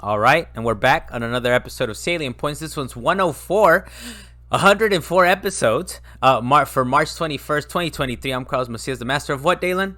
All right, and we're back on another episode of Salient Points. This one's 104, 104 episodes for March 21st, 2023. I'm Carlos Macias, the master of what, Dalan?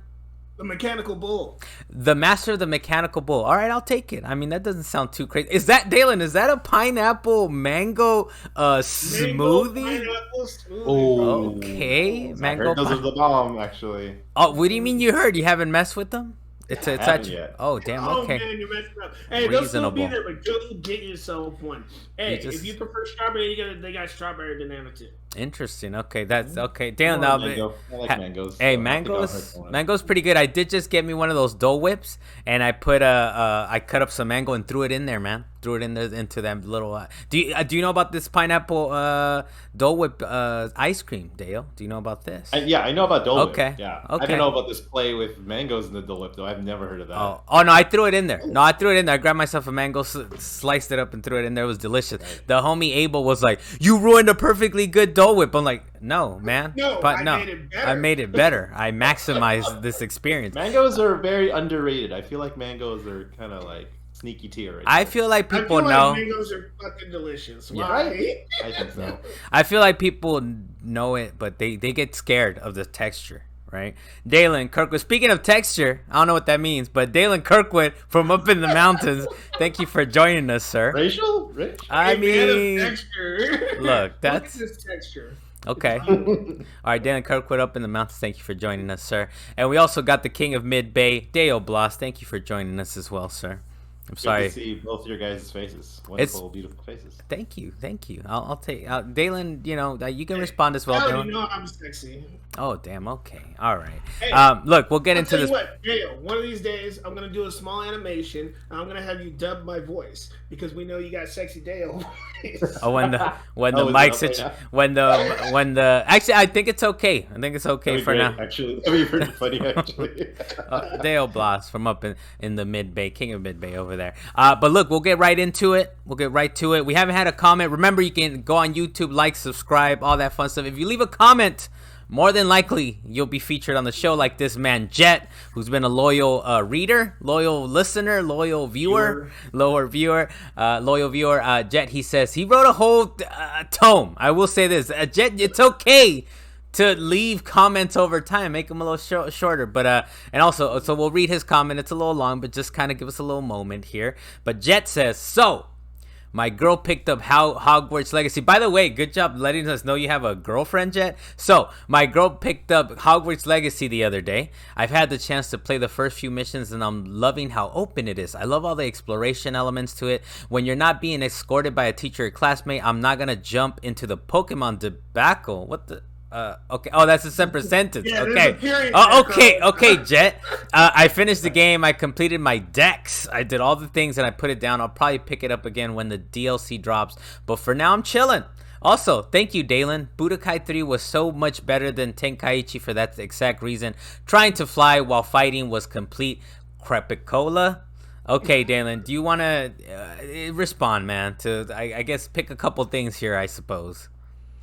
The mechanical bull. The master of the mechanical bull. All right, I'll take it. I mean, that doesn't sound too crazy. Is that, Dalan, is that a pineapple mango smoothie? Pineapple smoothie. Oh, Okay, mango. I heard those are the bomb, actually. Oh, what do you mean you heard? You haven't messed with them? Haven't yet. Oh, damn. Oh Okay. man, you're messing up. Hey, they'll still be Reasonable. there, but go get yourself one. Hey, if you prefer strawberry, they got strawberry banana too. Interesting. Okay, that's okay. I Damn. like Now, mango. I like mangoes. hey, so I think I'll mango's pick one. mango's pretty good. I did just get me one of those Dole Whips, and I put I cut up some mango and threw it in there, man. Threw it in there into that little. Do you know about this pineapple Dole Whip ice cream, Dale? Do you know about this? Yeah, I know about Dole Whip. Okay, Yeah. okay. I don't know about this play with mangoes in the Dole Whip, though. I've never heard of that. Oh no, I threw it in there. No, I threw it in there. I grabbed myself a mango, sliced it up, and threw it in there. It was delicious. Right. The homie Abel was like, "You ruined a perfectly good Dole Whip." I'm like, "No, man. No, but I no, made it better." I made it better. I maximized this experience." Mangoes are very underrated. I feel like mangoes are kind of like sneaky tier right I there. feel like I people feel know. like mangoes are fucking delicious. Yeah, Why? I think so. I feel like people know it, but they get scared of the texture, right? Dalen Kirkwood. Speaking of texture, I don't know what that means, but Dalen Kirkwood from up in the mountains. Thank you for joining us, sir. Racial? Rich? I Hey, man of mean, texture. look, that's Look at this texture. okay. All right, Dalen Kirkwood up in the mountains. Thank you for joining us, sir. And we also got the King of Mid Bay, Dale Blas. Thank you for joining us as well, sir. I'm Good sorry. to see both your guys' faces. Wonderful, beautiful faces. Thank you. I'll take Dalen. You know, you can respond as well, Hell, Dalen. you know I'm sexy. Oh, damn. Okay. All right. Hey, Look, we'll get I'll into tell this. you what, Dale, one of these days I'm gonna do a small animation and I'm gonna have you dub my voice because we know you got sexy Dale voice. Oh, when the Oh, mic is it situ- up right when the actually, I think it's okay. I think it's okay That'd be for great, now. actually. That'd be pretty funny, actually. Dale Blas from up in the Mid Bay, King of Mid Bay over there. But look, we'll get right into it. We haven't had a comment. Remember, you can go on YouTube, like, subscribe, all that fun stuff. If you leave a comment, more than likely you'll be featured on the show, like this man Jet, who's been a loyal reader, loyal listener, loyal viewer. Jet, he says he wrote a whole tome. I will say this, Jet, it's okay to leave comments over time, make them a little shorter, but and also, so we'll read his comment. It's a little long, but just kind of give us a little moment here. But Jet says, so my girl picked up Hogwarts Legacy. By the way, good job letting us know you have a girlfriend, Jet. So my girl picked up Hogwarts Legacy the other day. I've had the chance to play the first few missions, and I'm loving how open it is. I love all the exploration elements to it. When you're not being escorted by a teacher or classmate, I'm not gonna jump into the Pokemon debacle. What the? Okay. Oh, that's a separate sentence. Yeah, there's okay. a period Oh, there, okay, Jet. I finished the game. I completed my decks. I did all the things and I put it down. I'll probably pick it up again when the DLC drops. But for now, I'm chilling. Also, thank you, Dalen. Budokai 3 was so much better than Tenkaichi for that exact reason. Trying to fly while fighting was complete crepicola. Okay, Dalen, do you want to respond, man? I guess pick a couple things here, I suppose.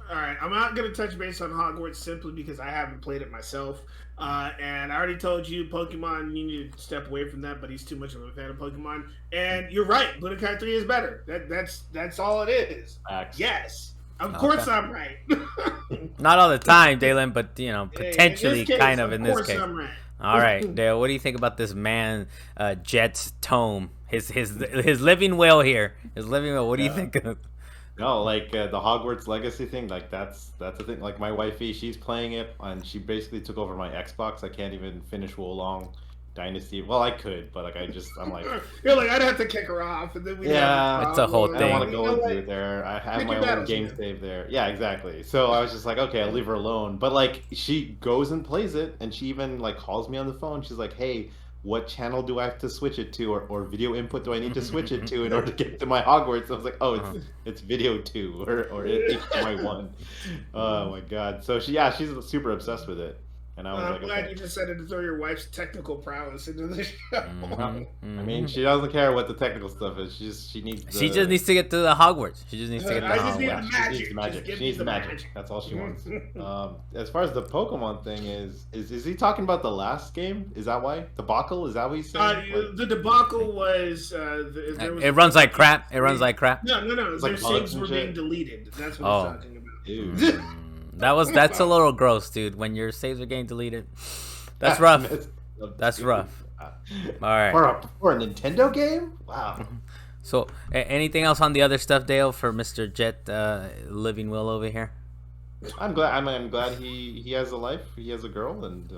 All right, I'm not gonna touch base on Hogwarts simply because I haven't played it myself. And I already told you, Pokemon, you need to step away from that. But he's too much of a fan of Pokemon. And you're right, Budokai 3 is better. That's all it is. Facts. Yes, of course I'm right. Not all the time, Dalen, but you know, Hey, potentially, in this case, kind of in this course case. I'm right. All right, Dale, what do you think about this man, Jet's tome? His living will here. His living will. What do you think of? No, like the Hogwarts Legacy thing, like that's the thing. Like my wifey, she's playing it, and she basically took over my Xbox. I can't even finish Wolong Dynasty. Well, I could, but like I'm like, You're like, I'd have to kick her off, and then we Yeah, it's a whole I don't want to thing. go into it there. I have Pick my your own battles, game man. save there. Yeah, exactly. So I was just like, okay, I'll leave her alone. But like, she goes and plays it, and she even like calls me on the phone. She's like, hey, what channel do I have to switch it to, or video input do I need to switch it to in order to get to my Hogwarts? I was like, oh, it's video 2 or HDMI 1. Oh my god. So she's super obsessed with it. And I was I'm like, glad okay. you decided to throw your wife's technical prowess into the show. I mean, she doesn't care what the technical stuff is. She needs the. She just needs to get to the Hogwarts. She just needs to get to the I just need the Hogwarts. magic. She needs the magic. Just give She me needs the magic. That's all she wants. As far as the Pokemon thing is he talking about the last game? Is that why? Debacle? Is that what he's saying? The debacle was, there was It runs like crap. It runs like crap. No. It's Their like saves bugs were and being shit? deleted. That's what Oh. he's talking about. Dude. That's a little gross, dude. When your saves are getting deleted, that's rough. That's rough. All right. For a Nintendo game? Wow. So, anything else on the other stuff, Dale, for Mr. Jet Living Will over here? I'm glad. I'm glad he has a life. He has a girl, and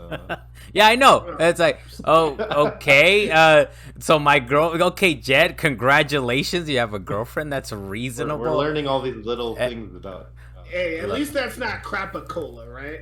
Yeah, I know. It's like, oh, okay. So my girl, okay, Jet, congratulations. You have a girlfriend. That's reasonable. we're learning all these little things about. Hey, at least that's not crapacola, right?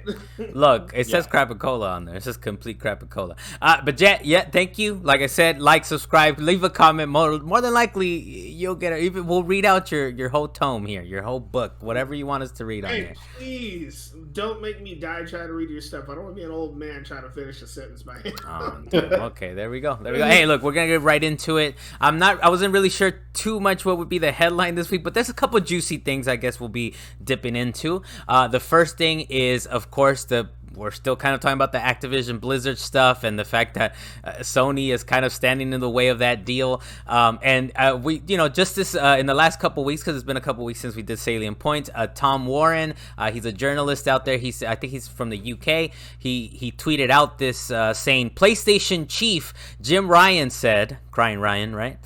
Look, it says Crapacola on there. It says complete Crapacola. But Jet, yeah, thank you. Like I said, like, subscribe, leave a comment. More than likely, you'll get it. We'll read out your whole tome here, your whole book, whatever you want us to read on Hey, here. please don't make me die trying to read your stuff. I don't want to be an old man trying to finish a sentence by hand. Okay, there we go. Hey, look, we're gonna get right into it. I wasn't really sure too much what would be the headline this week, but there's a couple juicy things I guess we'll be dipping into. The first thing is, of course, we're still kind of talking about the Activision Blizzard stuff and the fact that Sony is kind of standing in the way of that deal. And we, just this in the last couple weeks, because it's been a couple weeks since we did Salient Points. Tom Warren, he's a journalist out there. I think he's from the UK. He tweeted out this saying, PlayStation chief Jim Ryan said, crying Ryan, right?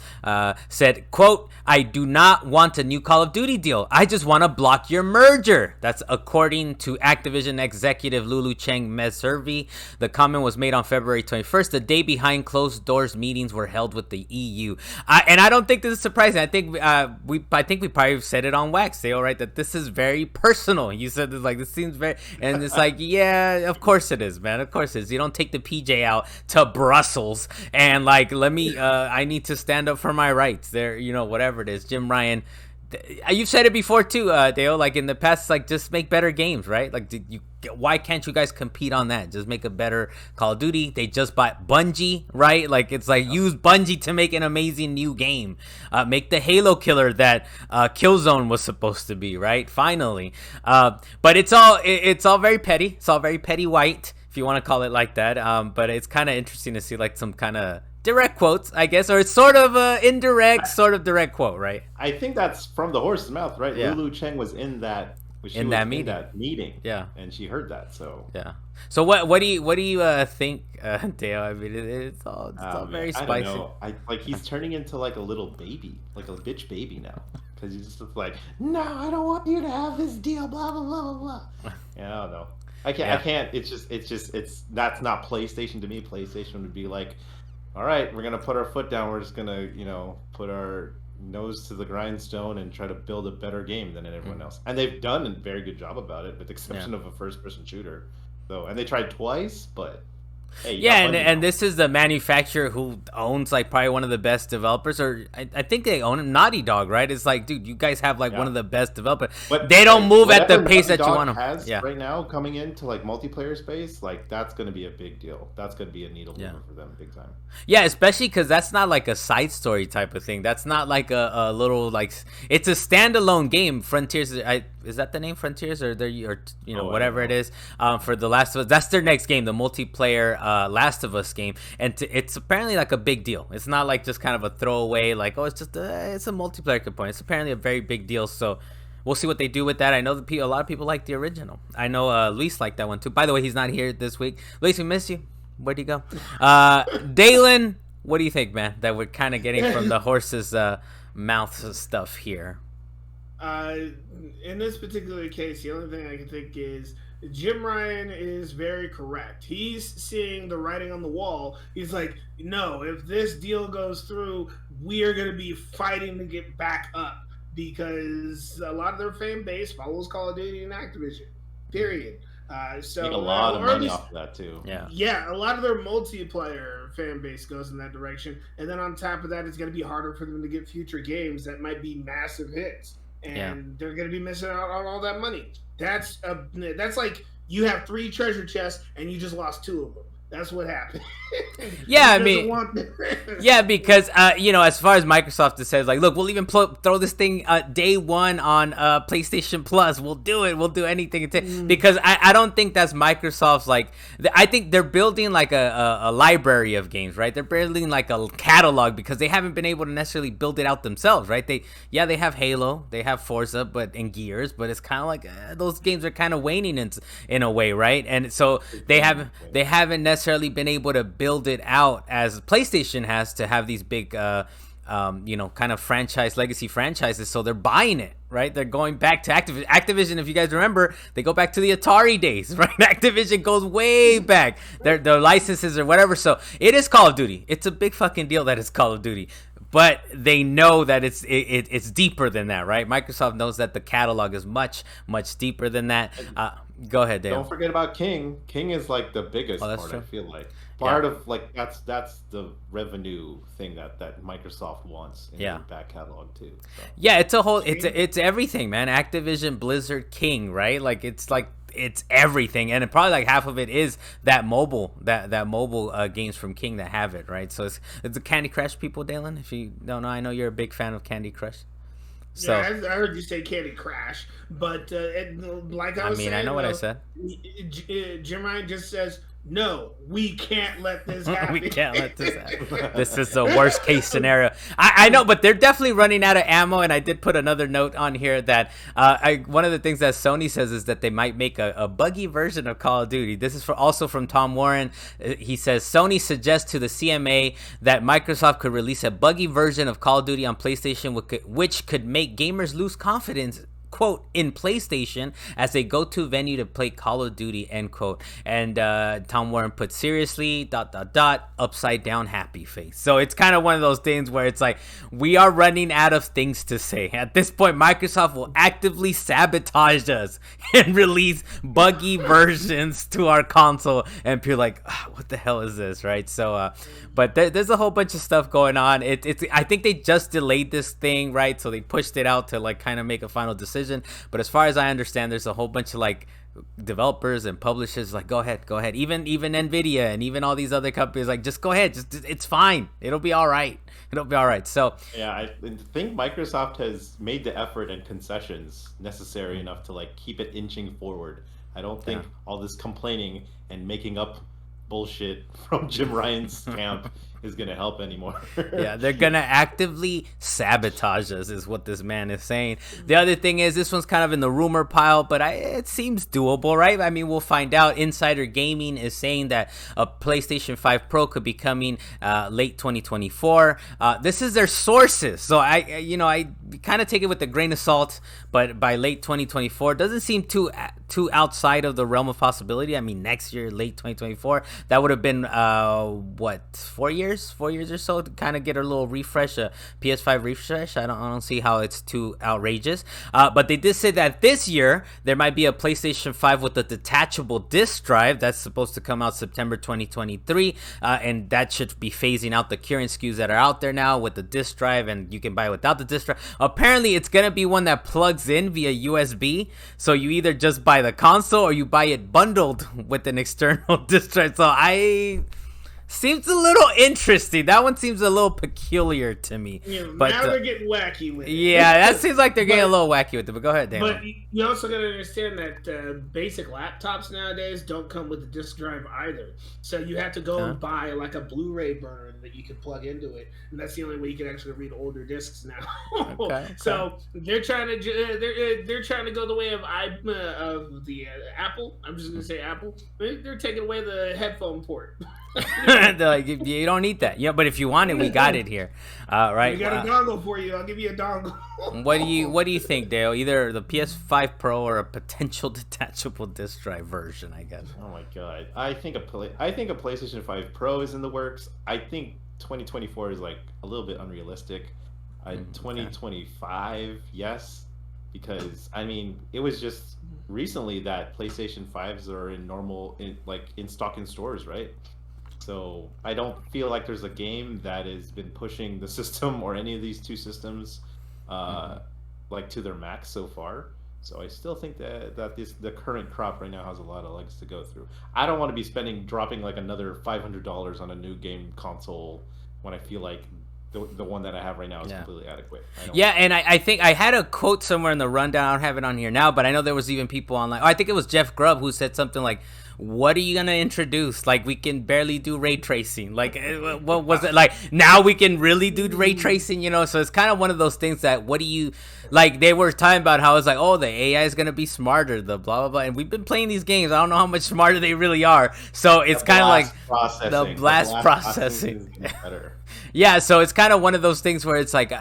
Said, quote, "I do not want a new Call of Duty deal. I just want to block your merger." That's according to Activision executive Lulu Cheng Meservi. The comment was made on February 21st, the day behind closed doors meetings were held with the EU. And I don't think this is surprising. I think we probably said it on Wax Sale, right? That this is very personal. You said this, like, this seems very, and it's like, yeah, of course it is, man. Of course it is. You don't take the PJ out to Brussels and like, let me, I need to stand up for my rights there, whatever it is. Jim Ryan, you've said it before too, Dale, like in the past, like, just make better games, right? Like, why can't you guys compete on that? Just make a better Call of Duty. They just bought Bungie, right? Like, it's like, use Bungie to make an amazing new game. Make the Halo killer that Killzone was supposed to be, right? Finally. But it's all very petty. It's all very petty white, if you want to call it like that. But it's kind of interesting to see like some kind of direct quotes, I guess, or it's sort of indirect, sort of direct quote, right? I think that's from the horse's mouth, right? Yeah. Lulu Cheng was in that. In that meeting. Yeah, and she heard that. So yeah. So what do you think, Dale? I mean, it's all very spicy. I don't know. He's turning into like a little baby, like a bitch baby now, because he's just like, no, I don't want you to have this deal, blah blah blah blah blah. Yeah, I don't know. I can't. It's that's not PlayStation to me. PlayStation would be like, all right, we're gonna put our foot down. We're just gonna, put our nose to the grindstone and try to build a better game than everyone else. And they've done a very good job about it, with the exception of a first-person shooter. So, and they tried twice, but hey, and this is the manufacturer who owns like probably one of the best developers, or I think they own him, Naughty Dog, right? It's like, dude, you guys have like one of the best developers, but they don't move at the pace that you want them. Right now, coming into like multiplayer space, like that's going to be a big deal. That's going to be a needle mover for them, big time. Yeah, especially because that's not like a side story type of thing. That's not like a little like, it's a standalone game. Frontiers, is that the name, Frontiers, or whatever it is, for The Last of Us. That's their next game, the multiplayer Last of Us game, and it's apparently like a big deal. It's not like just kind of a throwaway, like, oh, it's just it's a multiplayer component. It's apparently a very big deal. So we'll see what they do with that. I know a lot of people like the original. I know Luis liked that one too. By the way, he's not here this week. Luis, we miss you. Where'd you go? Dalan, what do you think, man? That we're kind of getting from the horse's mouth stuff here. In this particular case, the only thing I can think is Jim Ryan is very correct. He's seeing the writing on the wall. He's like, no, if this deal goes through, we are going to be fighting to get back up, because a lot of their fan base follows Call of Duty and Activision, period. So make a lot of money off of that too. Yeah, a lot of their multiplayer fan base goes in that direction, and then on top of that, it's going to be harder for them to get future games that might be massive hits, and they're going to be missing out on all that money. That's like you have 3 treasure chests and you just lost 2 of them. That's what happened. Yeah, I mean, yeah, because as far as Microsoft says, like, look, we'll even throw this thing day one on PlayStation Plus. We'll do it. We'll do anything because I don't think that's Microsoft's like. I think they're building like a library of games, right? They're building like a catalog because they haven't been able to necessarily build it out themselves, right? They have Halo, they have Forza, and Gears, but it's kind of like those games are kind of waning in a way, right? And so they haven't necessarily been able to build it out as PlayStation has to have these big kind of legacy franchises. So they're buying it, right? They're going back to Activision. If you guys remember, they go back to the Atari days, right? Activision goes way back. Their licenses or whatever. So it is Call of Duty. It's a big fucking deal that it's Call of Duty. But they know that it's deeper than that, right? Microsoft knows that the catalog is much, much deeper than that. Go ahead, Dale. Don't forget about King. King is like the biggest part, true. I feel like. Part of like that's the revenue thing that Microsoft wants in their back catalog too. So. Yeah, it's a whole it's everything, man. Activision Blizzard King, right? Like it's everything, and probably like half of it is that mobile games from King that have it, right? So it's the Candy Crush people, Dalan. If you don't know, I know you're a big fan of Candy Crush. So, yeah, I heard you say Candy Crash, but like I was saying, I know what I said. Jim Ryan just says, no, we can't let this happen. We can't let this happen. This is the worst case scenario. I know, but they're definitely running out of ammo. And I did put another note on here that one of the things that Sony says is that they might make a buggy version of Call of Duty. This is also from Tom Warren. He says Sony suggests to the CMA that Microsoft could release a buggy version of Call of Duty on PlayStation, which could make gamers lose confidence, quote, in PlayStation as a go-to venue to play Call of Duty, end quote. And Tom Warren put seriously ... upside down happy face. So it's kind of one of those things where it's like we are running out of things to say. At this point, Microsoft will actively sabotage us and release buggy versions to our console, and people like, what the hell is this, right? So but there's a whole bunch of stuff going on. It's I think they just delayed this thing, right? So they pushed it out to like kind of make a final decision. But as far as I understand, there's a whole bunch of like developers and publishers like, go ahead. Even Nvidia and even all these other companies like, just go ahead, it's fine, it'll be all right. So yeah, I think Microsoft has made the effort and concessions necessary enough to like keep it inching forward. I don't think all this complaining and making up bullshit from Jim Ryan's camp is gonna help anymore. Yeah, they're gonna actively sabotage us, is what this man is saying. The other thing is, this one's kind of in the rumor pile, but it seems doable, right? I mean, we'll find out. Insider Gaming is saying that a PlayStation 5 Pro could be coming late 2024. This is their sources, so I kind of take it with a grain of salt. But by late 2024 doesn't seem too outside of the realm of possibility. I mean, next year, late 2024, that would have been 4 years or so to kind of get a little refresh, a PS5 refresh. I don't see how it's too outrageous. But they did say that this year there might be a PlayStation 5 with a detachable disc drive that's supposed to come out September 2023, and that should be phasing out the current SKUs that are out there now with the disc drive, and you can buy it without the disc drive. Apparently, it's gonna be one that plugs in via USB, so you either just buy the console or you buy it bundled with an external disc drive. So seems a little interesting. That one seems a little peculiar to me. Yeah, but now they're getting wacky with it. Yeah, that seems like they're getting a little wacky with it. But go ahead, Dan. But you also got to understand that basic laptops nowadays don't come with a disk drive either. So you have to go and buy like a Blu-ray burner that you can plug into it, and that's the only way you can actually read older discs now. Okay. So they're trying to they're trying to go the way of the Apple. I'm just gonna say Apple. They're taking away the headphone port. They're like, you don't need that. Yeah, but if you want it, we got it here. Right. We got a dongle for you. I'll give you a dongle. What do you think, Dale? Either the PS5 Pro or a potential detachable disc drive version, I guess. Oh my god. I think a PlayStation 5 Pro is in the works. I think 2024 is like a little bit unrealistic. 2025, yes, because I mean, it was just recently that PlayStation 5s are in stock in stores, right? So I don't feel like there's a game that has been pushing the system or any of these two systems like to their max so far. So I still think that the current crop right now has a lot of legs to go through. I don't want to be dropping like another $500 on a new game console when I feel like the one that I have right now is completely adequate. Yeah, and I think I had a quote somewhere in the rundown. I don't have it on here now, but I know there was even people online. Oh, I think it was Jeff Grubb who said something like, what are you going to introduce? Like, we can barely do ray tracing. Like, what was it? Like, now we can really do ray tracing, you know? So it's kind of one of those things that, what do you, like, they were talking about how it's like, oh, the AI is going to be smarter, the blah, blah, blah. And we've been playing these games. I don't know how much smarter they really are. So it's kind of like the blast processing. Is better. Yeah, so it's kind of one of those things where it's like,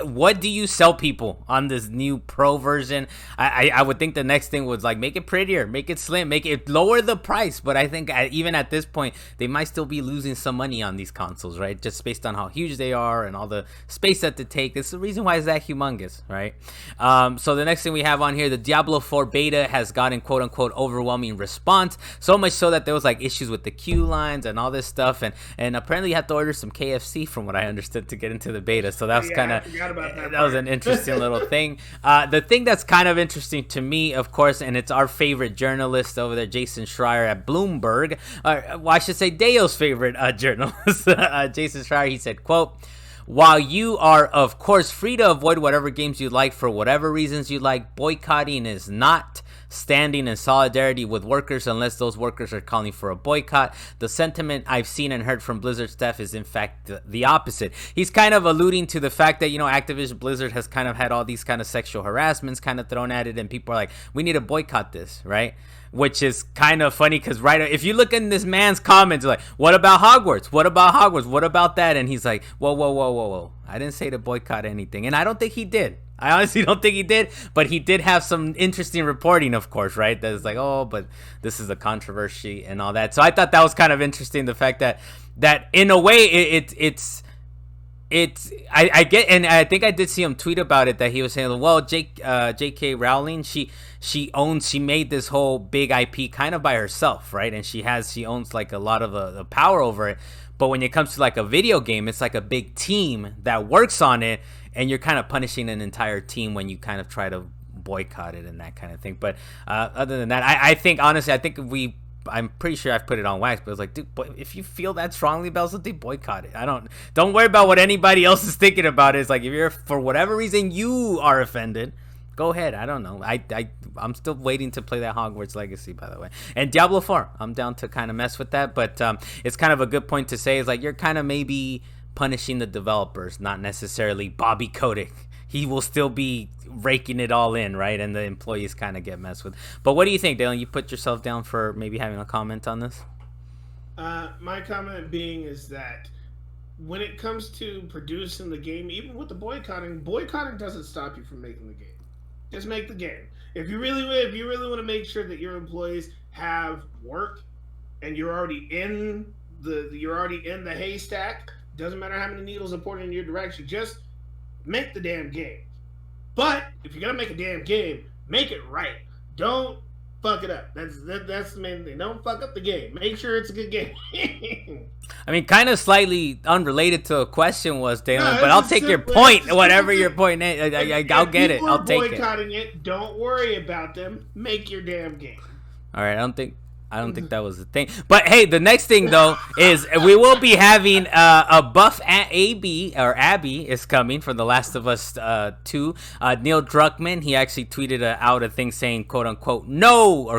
what do you sell people on this new pro version? I would think the next thing was like, make it prettier, make it slim, make it lower the price. But I think even at this point, they might still be losing some money on these consoles, right? Just based on how huge they are and all the space that they take. It's the reason why it's that humongous, right? So the next thing we have on here, the Diablo 4 beta has gotten quote unquote overwhelming response. So much so that there was like issues with the queue lines and all this stuff. And apparently you have to order some KFC from what I understood to get into the beta. So that was kind of, that was an interesting little thing. The thing that's kind of interesting to me, of course, and it's our favorite journalist over there, Jason Schreier at Bloomberg. Well, I should say Deo's favorite journalist, Jason Schreier. He said, quote, while you are, of course, free to avoid whatever games you like for whatever reasons you like, boycotting is not standing in solidarity with workers unless those workers are calling for a boycott. The sentiment I've seen and heard from Blizzard staff is in fact the opposite. He's kind of alluding to the fact that, you know, Activision Blizzard has kind of had all these kind of sexual harassments kind of thrown at it, and people are like, we need to boycott this, right? Which is kind of funny because if you look in this man's comments, like, what about Hogwarts? What about Hogwarts? What about that? And he's like, whoa. I didn't say to boycott anything. And I don't think he did. I honestly don't think he did, but he did have some interesting reporting, of course, right? That is like, oh, but this is a controversy and all that. So I thought that was kind of interesting, the fact that in a way it's I get, and I think I did see him tweet about it, that he was saying, well, J.K. Rowling, she made this whole big IP kind of by herself, right? And she owns like a lot of the power over it. But when it comes to like a video game, it's like a big team that works on it, and you're kind of punishing an entire team when you kind of try to boycott it and that kind of thing. But other than that, I think, honestly, I'm pretty sure I've put it on wax, but it's like, dude, if you feel that strongly about something, boycott it. Don't worry about what anybody else is thinking about it. It's like, if you're, for whatever reason you are offended, go ahead. I don't know. I'm still waiting to play that Hogwarts Legacy, by the way. And Diablo 4, I'm down to kind of mess with that, but it's kind of a good point to say, is like, you're kind of maybe punishing the developers, not necessarily Bobby Kotick. He will still be raking it all in, right? And the employees kind of get messed with. But what do you think, Dalan? You put yourself down for maybe having a comment on this? My comment being is that when it comes to producing the game, even with the boycotting doesn't stop you from making the game. Just make the game. If you really want to make sure that your employees have work, and you're already in the haystack, doesn't matter how many needles are pointing in your direction, just make the damn game. But if you're gonna make a damn game, make it right. Don't fuck it up. That's the main thing. Don't fuck up the game. Make sure it's a good game. I mean, kind of slightly unrelated to a question was, Dalan, but I'll take your point, whatever your point is. I'll get it. I'll take it. Boycotting it. Don't worry about them. Make your damn game. All right. I don't think that was the thing. But hey, the next thing though is we will be having a buff Abby is coming for The Last of Us 2. Neil Druckmann, he actually tweeted out a thing saying, quote unquote, no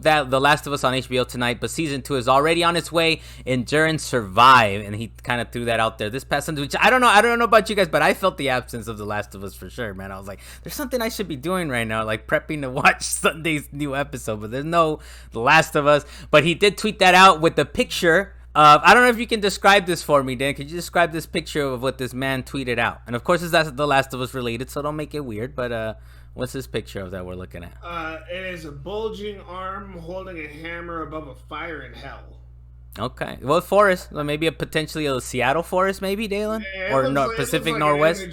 that The Last of Us on HBO tonight, but season 2 is already on its way. Endure and survive. And he kind of threw that out there this past Sunday, which I don't know about you guys, but I felt the absence of The Last of Us for sure, man. I was like, there's something I should be doing right now, like prepping to watch Sunday's new episode, but there's no The Last of Us. But he did tweet that out with the picture of, I don't know if you can describe this for me, Dan. Could you describe this picture of what this man tweeted out? And of course, it's The Last of Us related, so don't make it weird. But what's this picture of that we're looking at? It is a bulging arm holding a hammer above a fire in hell. Okay. What forest? Well, maybe potentially a Seattle forest, maybe, Dalan? Yeah, or Pacific Northwest?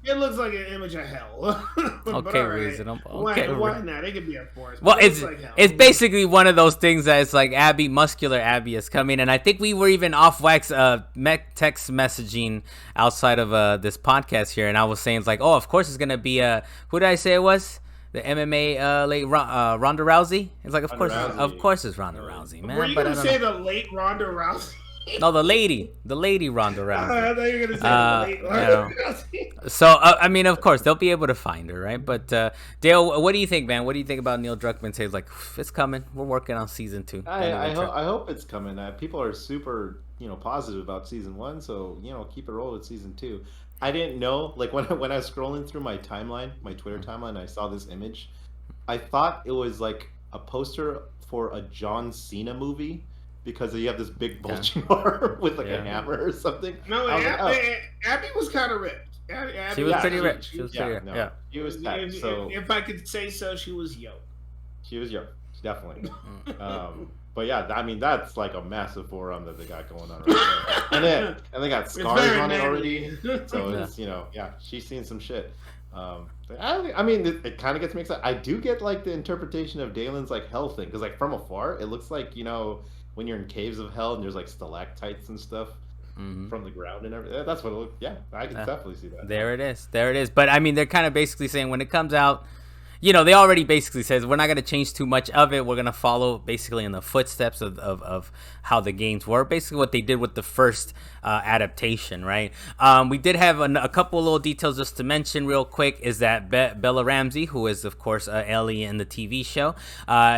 It looks like an image of hell. Okay, right. Reasonable. Okay. Why not? It could be a forest. Well, it's basically one of those things that it's like muscular Abby is coming, and I think we were even off wax text messaging outside of this podcast here, and I was saying it's like, oh, of course it's gonna be who did I say it was? the MMA Ronda Rousey. It's like, of Ronda course, it's Ronda Rousey, man. Were you gonna say the late Ronda Rousey? No, the lady Ronda Rousey. I thought you were gonna say the late Ronda Rousey. So I mean, of course, they'll be able to find her, right? But Dale, what do you think, man? What do you think about Neil Druckmann saying like, it's coming? We're working on season 2. I hope it's coming. People are super positive about season 1, so keep it rolling with season 2. I didn't know, like when I was scrolling through my timeline, my Twitter timeline, I saw this image. I thought it was like a poster for a John Cena movie, because you have this big bulging arm with like a hammer or something. No, Abby was kind of ripped. Abby she was pretty ripped. She was pretty ripped. Yeah, she was tight. So if I could say so, she was young. She was young, definitely. But yeah, I mean that's like a massive forearm that they got going on right there, and they got scars on it already. So it's she's seen some shit. I mean, it kind of gets me excited. I do get like the interpretation of Dalan's like hell thing, because like from afar it looks like when you're in caves of hell and there's like stalactites and stuff from the ground and everything. That's what it looks. Yeah, I can definitely see that. There it is. But I mean, they're kind of basically saying when it comes out, they already basically says we're not going to change too much of it. We're going to follow basically in the footsteps of how the games were. Basically what they did with the first adaptation, right? We did have a couple little details just to mention real quick, is that Bella Ramsey, who is, of course, Ellie in the TV show,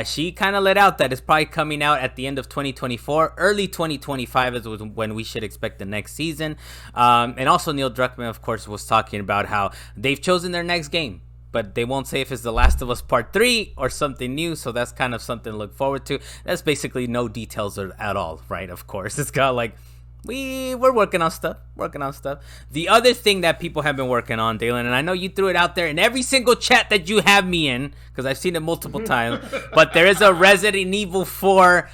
she kind of let out that it's probably coming out at the end of 2024. Early 2025 is when we should expect the next season. And also Neil Druckmann, of course, was talking about how they've chosen their next game, but they won't say if it's The Last of Us Part 3 or something new, so that's kind of something to look forward to. That's basically no details at all, right? Of course, it's got like, we're working on stuff. The other thing that people have been working on, Dalan, and I know you threw it out there in every single chat that you have me in, because I've seen it multiple times, but there is a Resident Evil 4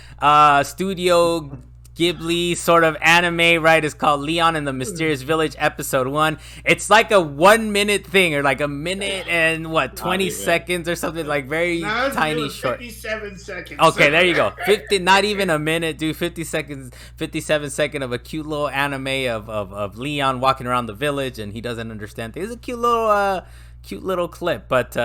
Studio Ghibli sort of anime, right? It's called Leon and the Mysterious Village Episode 1. It's like a 1 minute thing, or like a minute and 20 seconds or something, like very tiny short. 57 seconds. Okay, there you go. 50, not even a minute, dude. 50 seconds, 57 seconds of a cute little anime of Leon walking around the village and he doesn't understand things. It's a cute little clip, but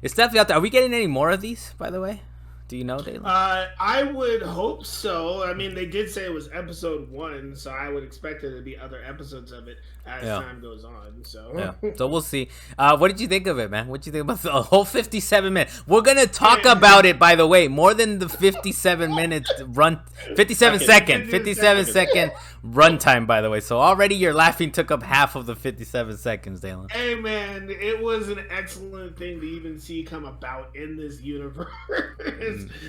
it's definitely out there. Are we getting any more of these, by the way? Do you know, Dalan? I would hope so. I mean, they did say it was episode 1, so I would expect there to be other episodes of it as time goes on. So so we'll see. What did you think of it, man? What did you think about the whole 57 minutes? We're gonna talk about it, by the way, more than the 57 minutes run, 57 second runtime, by the way. So already your laughing took up half of the 57 seconds, Dalan. Hey, man, it was an excellent thing to even see come about in this universe.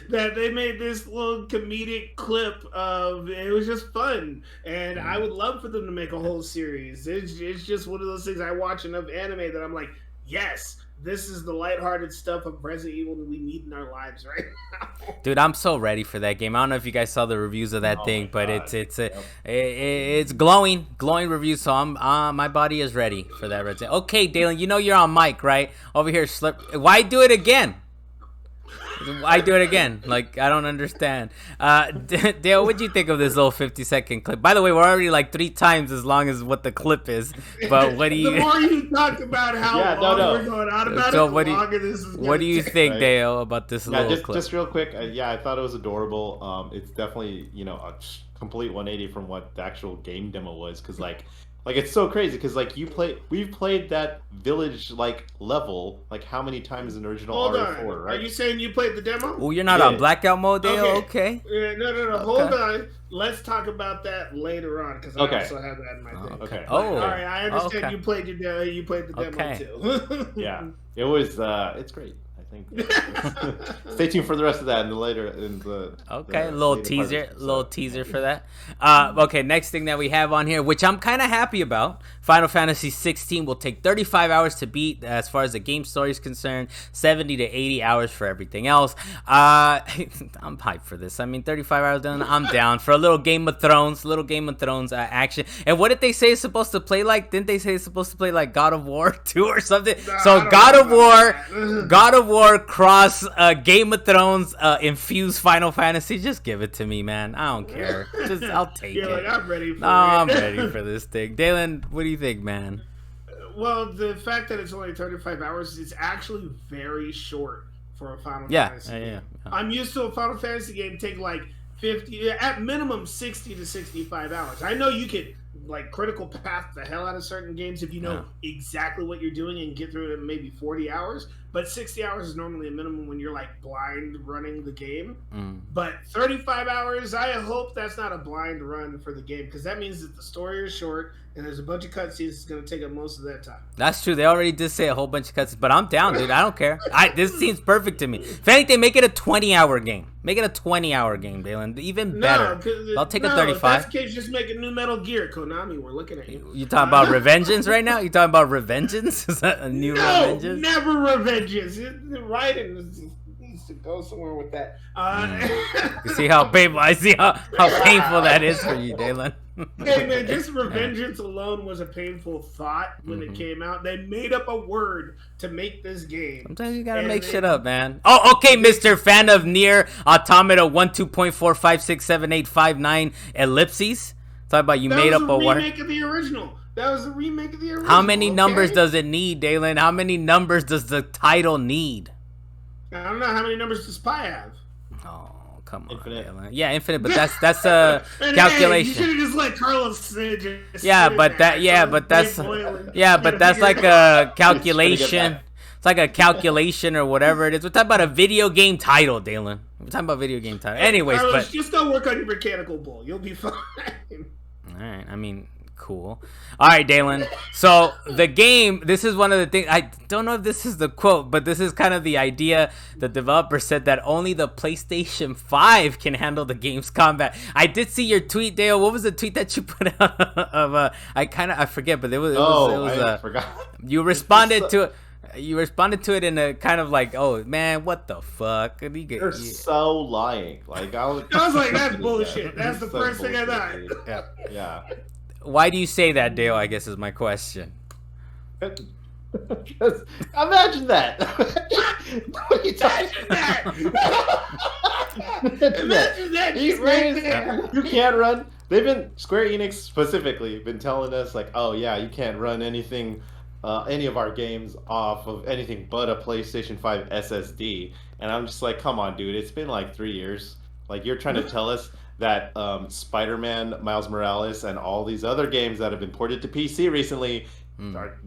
That they made this little comedic clip of it was just fun, and I would love for them to make a whole series. It's just one of those things. I watch enough anime that I'm like, yes, this is the lighthearted stuff of Resident Evil that we need in our lives right now. Dude, I'm so ready for that game. I don't know if you guys saw the reviews of that thing, but it's glowing reviews. So my body is ready for that Resident. Okay, Dalan, you're on mic, right? Over here, slip. Why do it again? I do it again. Like, I don't understand. Dale, what'd you think of this little 50-second clip? By the way, we're already like 3 times as long as what the clip is. But what do you... The more you talk about how we're going on about so it, what the longer this is what do you think, right, Dale, about this little clip? Just real quick, I thought it was adorable. It's definitely, a complete 180 from what the actual game demo was. Because, like it's so crazy because we've played that village level how many times in original RE4, right? Are you saying you played the demo? Oh, you're not on blackout mode, Dale? Okay. No. Okay. Hold on. Let's talk about that later on because I also have that in my thing. Okay. All right. I understand you played the demo too. Yeah. It was. It's great. I think. Stay tuned for the rest of that in the later little teaser for that. Okay, next thing that we have on here, which I'm kind of happy about, Final Fantasy 16 will take 35 hours to beat as far as the game story is concerned, 70 to 80 hours for everything else. I'm hyped for this. I mean, 35 hours done, I'm down for a little Game of Thrones action. And what did they say it's supposed to play like? Didn't they say it's supposed to play like God of War 2 or something? So God of War cross Game of Thrones infused Final Fantasy. Just give it to me, man. I don't care. I'll take it. I'm ready for it. I'm ready for this thing. Dalan, what do you think, man? Well, the fact that it's only 35 hours is actually very short for a Final Yeah, Fantasy yeah, game. yeah. I'm used to a Final Fantasy game take like 50, at minimum 60 to 65 hours. I know you could like critical path the hell out of certain games if you know exactly what you're doing and get through it in maybe 40 hours. But 60 hours is normally a minimum when you're like blind running the game. But 35 hours, I hope that's not a blind run for the game, because that means that the story is short and there's a bunch of cutscenes that's going to take up most of that time. That's true. They already did say a whole bunch of cutscenes, but I'm down, dude. I don't care. This seems perfect to me. If anything, make it a 20-hour game. Make it a 20-hour game, Dalan. Even better. I'll take a 35. If that's the case, just make a new Metal Gear. Konami, we're looking at you. You talking about Revengeance right now? You talking about Revengeance? Is that a new Revengeance? Never Revengeance. The writing needs to go somewhere with that. You see how painful? I see how painful that is for you, Dalan. Hey man, just Revengeance alone was a painful thought when it came out. They made up a word to make this game. Sometimes you gotta make shit up, man. Oh, okay, Mr. Fan of Nier Automata 12.4567859 ellipses. Talk about you made up a word. Remake of the original. That was a remake of the original. How many numbers does it need, Dalan? How many numbers does the title need? I don't know. How many numbers does Pi have? Oh, come on, Infinite. Dalan. Yeah, infinite, but that's a calculation. You should have just let Carlos say just Yeah, but that's like a calculation. It's like a calculation or whatever it is. We're talking about a video game title, Dalan. We're talking about video game title. Anyways, Carlos, but just don't work on your mechanical bull. You'll be fine. All right. I mean, cool. All right, Dalan. So the game, this is one of the things, I don't know if this is the quote, but this is kind of the idea. The developer said that only the PlayStation 5 can handle the game's combat. I did see your tweet, Dale. What was the tweet that you put out of, I forget, but it was I forgot. You responded to it. You responded to it in a kind of like, oh man, what the fuck? You're so lying. Like I was like, that's bullshit. That's the first thing I thought. Yeah. Why do you say that, Dale? I guess is my question. Because imagine that. Imagine that. These games you can't run. Square Enix specifically been telling us like, oh yeah, you can't run anything. Any of our games off of anything but a PlayStation 5 SSD, and I'm just like, come on, dude, it's been like 3 years. Like you're trying to tell us that Spider-Man, Miles Morales, and all these other games that have been ported to PC recently, are,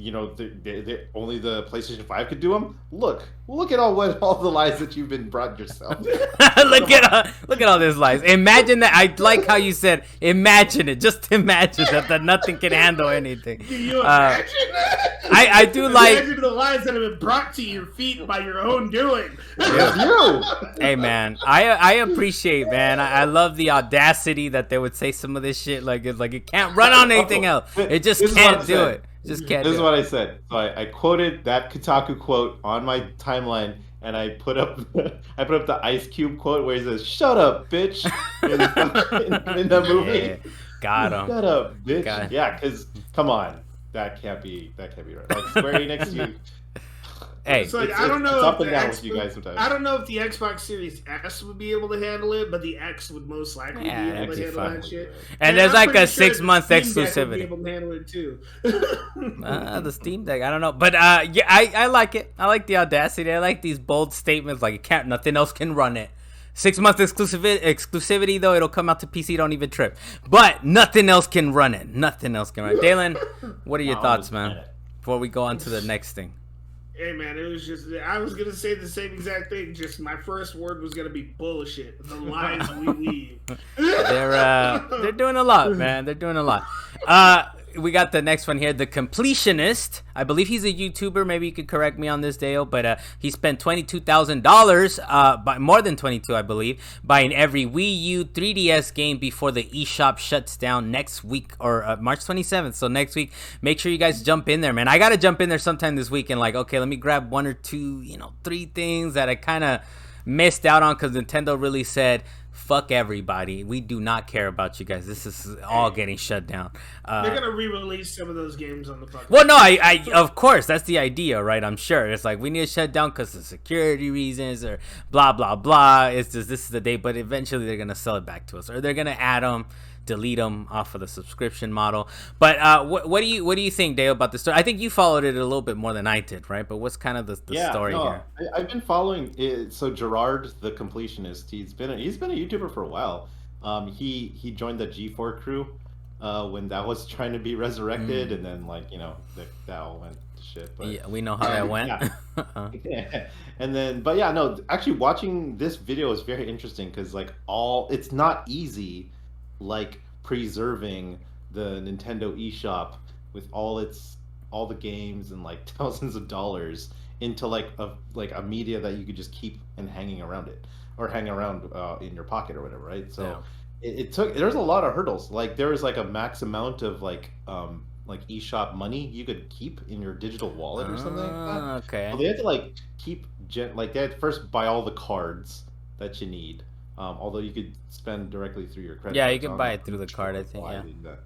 only the PlayStation 5 could do them. Look at all the lies that you've been brought yourself. look at all these lies. Imagine that. I like how you said, imagine it. Just imagine that nothing can handle anything. Can you imagine that? I do like. Imagine the lies that have been brought to your feet by your own doing. It's you. Hey man, I appreciate, man. I love the audacity that they would say some of this shit like it can't run on anything else. It just can't do it. Just can't. This is what I said. So I quoted that Kotaku quote on my timeline, and I put up the Ice Cube quote where he says, "Shut up, bitch," in the movie. Yeah, got him. Shut up, bitch. Yeah, because come on, that can't be right. Like Square Enix, you. Hey, so I don't know. It's up and down with you guys sometimes. I don't know if the Xbox Series S would be able to handle it, but the X would most likely be able to handle that shit. And there's like a 6 month exclusivity. Would be able to handle it too. The Steam Deck, I don't know, but yeah, I like it. I like the audacity. I like these bold statements like nothing else can run it. 6 month exclusivity though, it'll come out to PC. Don't even trip. But nothing else can run it. Nothing else can run it. Dalan, what are your thoughts, man? Before we go on to the next thing. Hey man, it was just, I was going to say the same exact thing, just my first word was going to be bullshit. The lies we leave. They're doing a lot, man. They're doing a lot. We got the next one here, The Completionist. I believe he's a YouTuber. Maybe you could correct me on this, Dale. But he spent $22,000, more than 22, I believe, buying every Wii U 3DS game before the eShop shuts down next week, or March 27th. So next week, make sure you guys jump in there, man. I got to jump in there sometime this week and like, okay, let me grab one or two, 3 things that I kind of missed out on because Nintendo really said, fuck everybody. We do not care about you guys. This is all getting shut down. They're gonna re-release some of those games on the fucking. Well, no, I of course that's the idea, right? I'm sure it's like we need to shut down because of security reasons or blah blah blah. It's just this is the day, but eventually they're gonna sell it back to us or they're gonna add them delete them off of the subscription model. But what do you think, Dale, about the story? I think you followed it a little bit more than I did, right? But what's kind of the story here? I've been following it. So Gerard, the completionist, he's been a YouTuber for a while. He joined the G4 crew when that was trying to be resurrected, and then that all went to shit. But yeah, we know how that went. Yeah. And then, but yeah, no, actually watching this video is very interesting because it's not easy, preserving the Nintendo eShop with all the games and thousands of dollars into a media that you could just keep and hanging around it or hang around in your pocket or whatever, right? So there's a lot of hurdles. There was a max amount of eShop money you could keep in your digital wallet or something like that. Okay. So they had to keep they had to first buy all the cards that you need. Although you could spend directly through your credit. Yeah, you can buy it through the card, I think.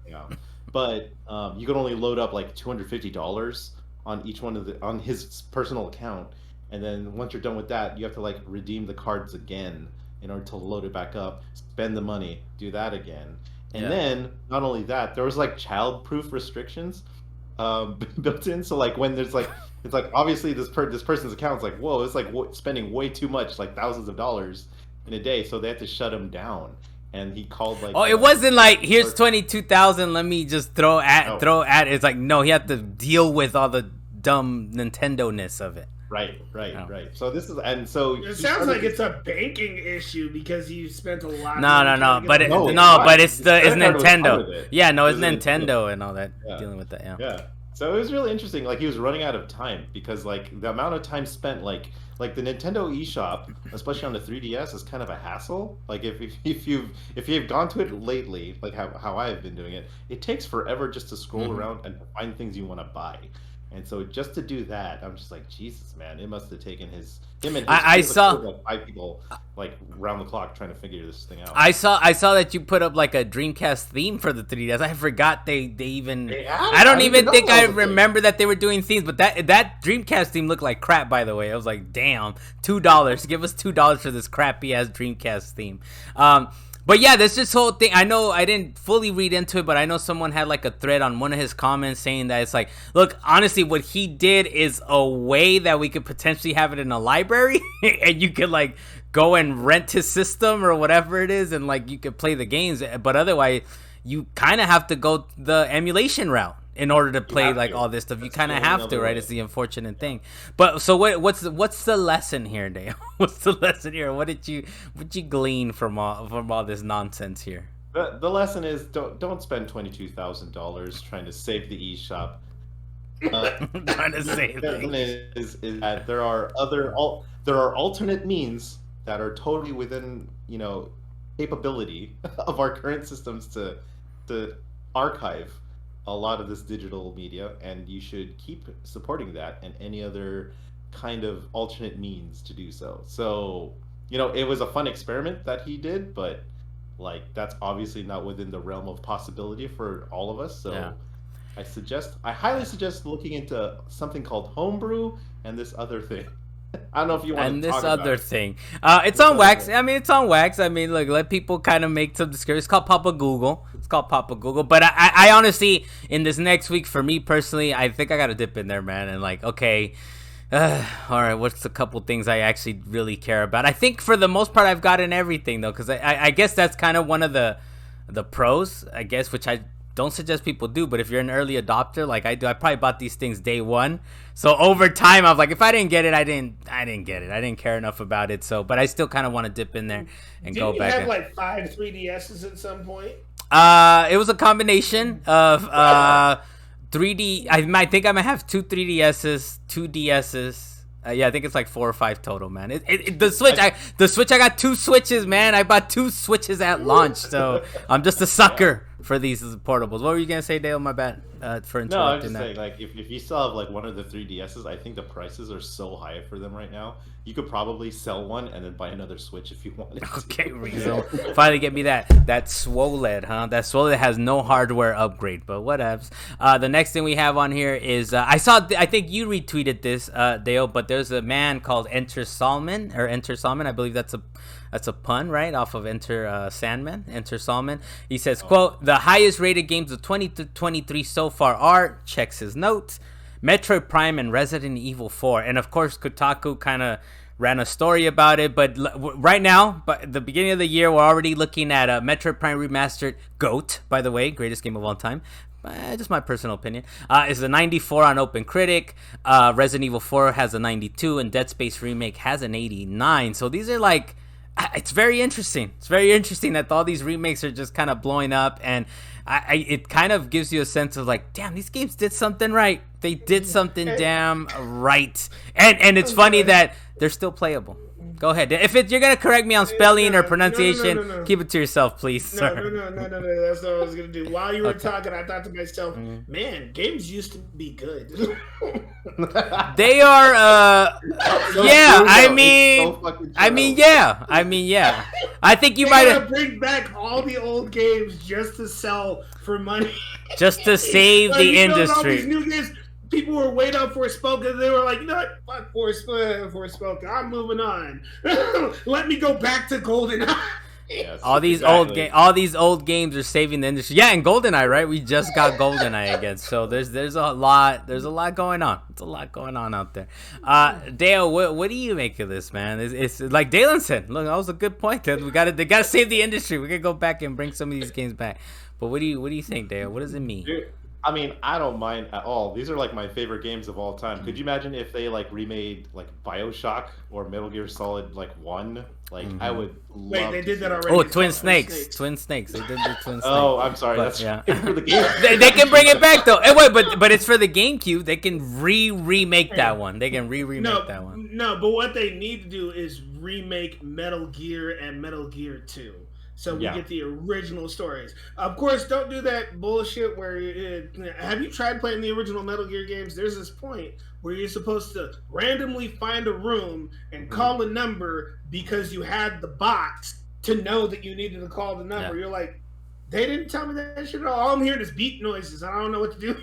Yeah. But you could only load up $250 on each one on his personal account, and then once you're done with that, you have to redeem the cards again in order to load it back up, spend the money, do that again. And then, not only that, there was child-proof restrictions built in. So when there's it's obviously this person's account's whoa, it's spending way too much, thousands of dollars in a day. So they had to shut him down. And he called it wasn't here's 22,000. Let me just throw at. It's no, he had to deal with all the dumb Nintendo-ness of it. Right. So this is, and so it sounds like it's a banking issue because you spent a lot. No, but it's Nintendo. Yeah, no, it's Nintendo and all that dealing with that. Yeah. So it was really interesting. He was running out of time because the amount of time spent the Nintendo eShop, especially on the 3DS, is kind of a hassle. If you've gone to it lately, how I've been doing it, it takes forever just to scroll around and find things you want to buy. And so just to do that, I'm just Jesus, man, it must have taken him and his I saw 5 people round the clock trying to figure this thing out. I saw that you put up a Dreamcast theme for the 3DS. I forgot they even. I don't even think I remember that they were doing themes, but that Dreamcast theme looked like crap. By the way, I was damn, $2. Give us $2 for this crappy ass Dreamcast theme. But yeah, there's this whole thing. I know I didn't fully read into it, but I know someone had a thread on one of his comments saying that it's look, honestly, what he did is a way that we could potentially have it in a library and you could go and rent his system or whatever it is, and you could play the games. But otherwise, you kind of have to go the emulation route in order to play all this stuff. You kind of have to, right? It's the unfortunate thing. But so what's the lesson here, Dale? What's the lesson here? What did you glean from all this nonsense here? The lesson is don't spend $22,000 trying to save the eShop. Trying to save the lesson is that there are alternate means that are totally within capability of our current systems to archive a lot of this digital media, and you should keep supporting that and any other kind of alternate means to do so. So, it was a fun experiment that he did, but that's obviously not within the realm of possibility for all of us. So I highly suggest looking into something called Homebrew and this other thing. I don't know if you want to talk about it. And this other thing. It's on wax. It's on wax. Look, let people kind of make some discoveries. It's called Papa Google. But I honestly, in this next week, for me personally, I think I got to dip in there, man. And okay, all right, what's a couple things I actually really care about? I think for the most part, I've gotten everything, though, because I guess that's kind of one of the pros, I guess, which I don't suggest people do, but if you're an early adopter like I do, I probably bought these things day one. So over time, I was if I didn't get it, I didn't get it. I didn't care enough about it. So, but I still kind of want to dip in there and go back. Didn't you have 5 3DSs at some point? It was a combination of 3D. I think I might have 2 3DSs, 2 DSs. Yeah, I think it's 4 or 5 total, man. The Switch, I got 2 Switches, man. I bought 2 Switches at launch, so I'm just a sucker for these portables. What were you gonna say, Dale? My bad. for No, I'm interrupting just that. saying, like, if you still have like one of the 3DSs, I think the prices are so high for them right now. You could probably sell one and then buy another Switch if you wanted to. Okay, Rizzo. Finally get me that SWOLED, huh? That SWOLED has no hardware upgrade, but whatevs. The next thing we have on here is, I think you retweeted this, Dale, but there's a man called Enter Salmon. I believe that's a pun, right? Off of Enter Sandman, Enter Salmon. He says, quote, the highest rated games of 2023 so far are, checks his notes, Metroid Prime and Resident Evil 4. And of course, Kotaku kind of ran a story about it. But right now, by the beginning of the year, we're already looking at Metroid Prime Remastered, GOAT, by the way, greatest game of all time. Just my personal opinion. Is a 94 on OpenCritic. Resident Evil 4 has a 92, and Dead Space Remake has an 89. So these are like, it's very interesting. It's very interesting that all these remakes are just kind of blowing up, and it kind of gives you a sense of like, damn, these games did something right. They did something damn right. And it's funny that they're still playable. Go ahead. If you're gonna correct me on spelling or pronunciation, no. keep it to yourself, please, sir. No. That's what I was gonna do. While you were talking, I thought to myself, man, games used to be good. They are. Yeah. I mean, yeah. I think you might have bring back all the old games just to sell for money, just to save the industry. All these new games. People were waiting up for Spoken. They were like, you know what? Fuck for Spoken. I'm moving on. Let me go back to GoldenEye. Yes, all these old games are saving the industry. Yeah, and GoldenEye, right? We just got GoldenEye again. So there's a lot going on. It's a lot going on out there. Dale, what do you make of this, man? It's like Dalan said. Look, that was a good point. They gotta save the industry. We gotta go back and bring some of these games back. But what do you think, Dale? What does it mean? Dude, I mean, I don't mind at all. These are like my favorite games of all time. Could you imagine if they like remade like BioShock or Metal Gear Solid like 1? Like I would love. Wait, they did that already. Oh, Twin Snakes. Twin Snakes. They did the Twin Snakes. Oh, I'm sorry. But, That's for the game. They can bring it back though. Hey, wait, but it's for the GameCube. They can remake that one. They can remake that one. No, but what they need to do is remake Metal Gear and Metal Gear 2. So we get the original stories. Of course, don't do that bullshit where have you tried playing the original Metal Gear games? There's this point where you're supposed to randomly find a room and call a number because you had the box to know that you needed to call the number. Yeah. You're like, they didn't tell me that shit at all. I'm hearing is beat noises. I don't know what to do.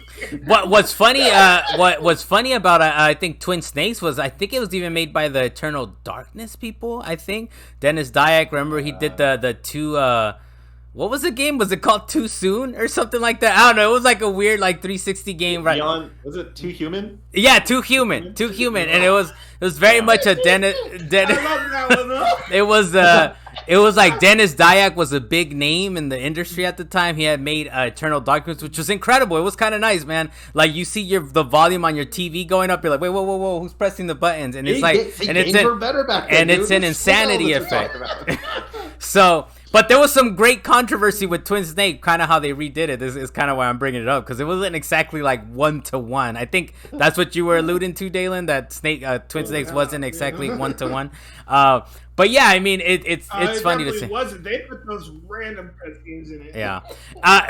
What's funny? What's funny about I think Twin Snakes was I think it was even made by the Eternal Darkness people. I think Dennis Dyack. Remember he did the two. What was the game? Was it called Too Soon or something like that? I don't know. It was like a weird like 360 game, right? Was it Too Human? Yeah, Too Human, and it was very much a Dennis. I love that one though. It was like Dennis Dyack was a big name in the industry at the time. He had made Eternal Darkness, which was incredible. It was kind of nice, man. Like you see the volume on your TV going up, you're like, wait, whoa, who's pressing the buttons? And it's it's an insanity effect. So. But there was some great controversy with Twin Snake, kind of how they redid it. This is kind of why I'm bringing it up, because it wasn't exactly like 1-to-1. I think that's what you were alluding to, Dalan, that Twin Snakes wasn't exactly 1-to-1. But yeah, I mean, it's funny to see. It wasn't. They put those random games in it. Yeah,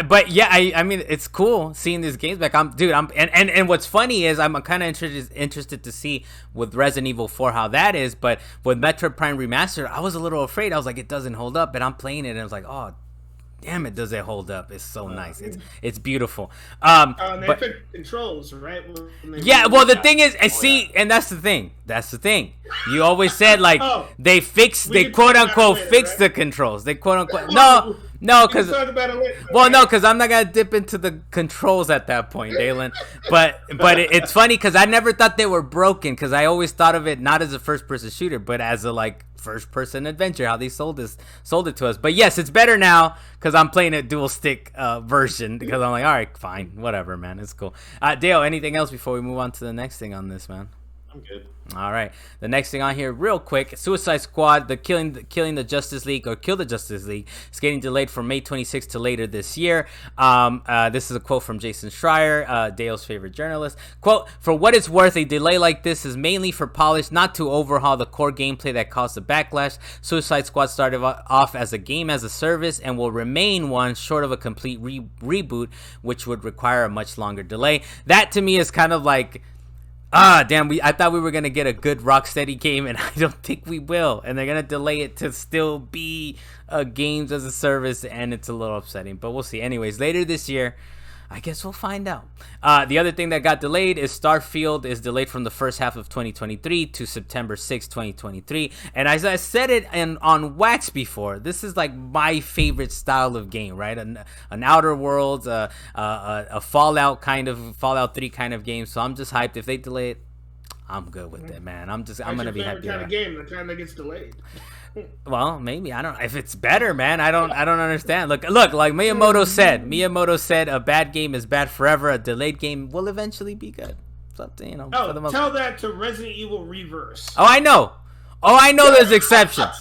but yeah, I mean, it's cool seeing these games back. And what's funny is I'm kind of interested to see with Resident Evil 4 how that is. But with Metroid Prime Remastered, I was a little afraid. I was like, it doesn't hold up, and I'm playing it, and I was like, oh. Damn it, does it hold up? It's so nice. It's beautiful. They took controls, right? Yeah, well, the thing is, and that's the thing. You always said, like, they quote unquote fixed the controls. They quote unquote, no, because I'm not gonna dip into the controls at that point, Dalan. But it's funny because I never thought they were broken, because I always thought of it not as a first person shooter, but as a like first person adventure, how they sold it to us. But yes, it's better now because I'm playing a dual stick version, because I'm like, all right, fine, whatever, man, it's cool. Dale, anything else before we move on to the next thing on this, man? I'm good. All right. The next thing on here, real quick, Suicide Squad, the killing the Justice League or Kill the Justice League is getting delayed from May 26th to later this year. This is a quote from Jason Schreier, Dale's favorite journalist. Quote, "For what it's worth, a delay like this is mainly for polish, not to overhaul the core gameplay that caused the backlash. Suicide Squad started off as a game as a service and will remain one short of a complete reboot, which would require a much longer delay." That to me is kind of like, damn, I thought we were going to get a good Rocksteady game, and I don't think we will. And they're going to delay it to still be games as a service, and it's a little upsetting. But we'll see. Anyways, later this year, I guess we'll find out. The other thing that got delayed is Starfield is delayed from the first half of 2023 to September 6, 2023. And as I said it on Wax before, this is like my favorite style of game, right? An Outer Worlds, a Fallout 3 kind of game. So I'm just hyped. If they delay it, I'm good with it, man. I'm gonna be happy. Kind of game, the kind that gets delayed. Well, maybe, I don't know if it's better, man. I don't understand. Look, like Miyamoto said, a bad game is bad forever. A delayed game will eventually be good. Something, for the most tell that to Resident Evil Reverse. Oh, I know there's exceptions.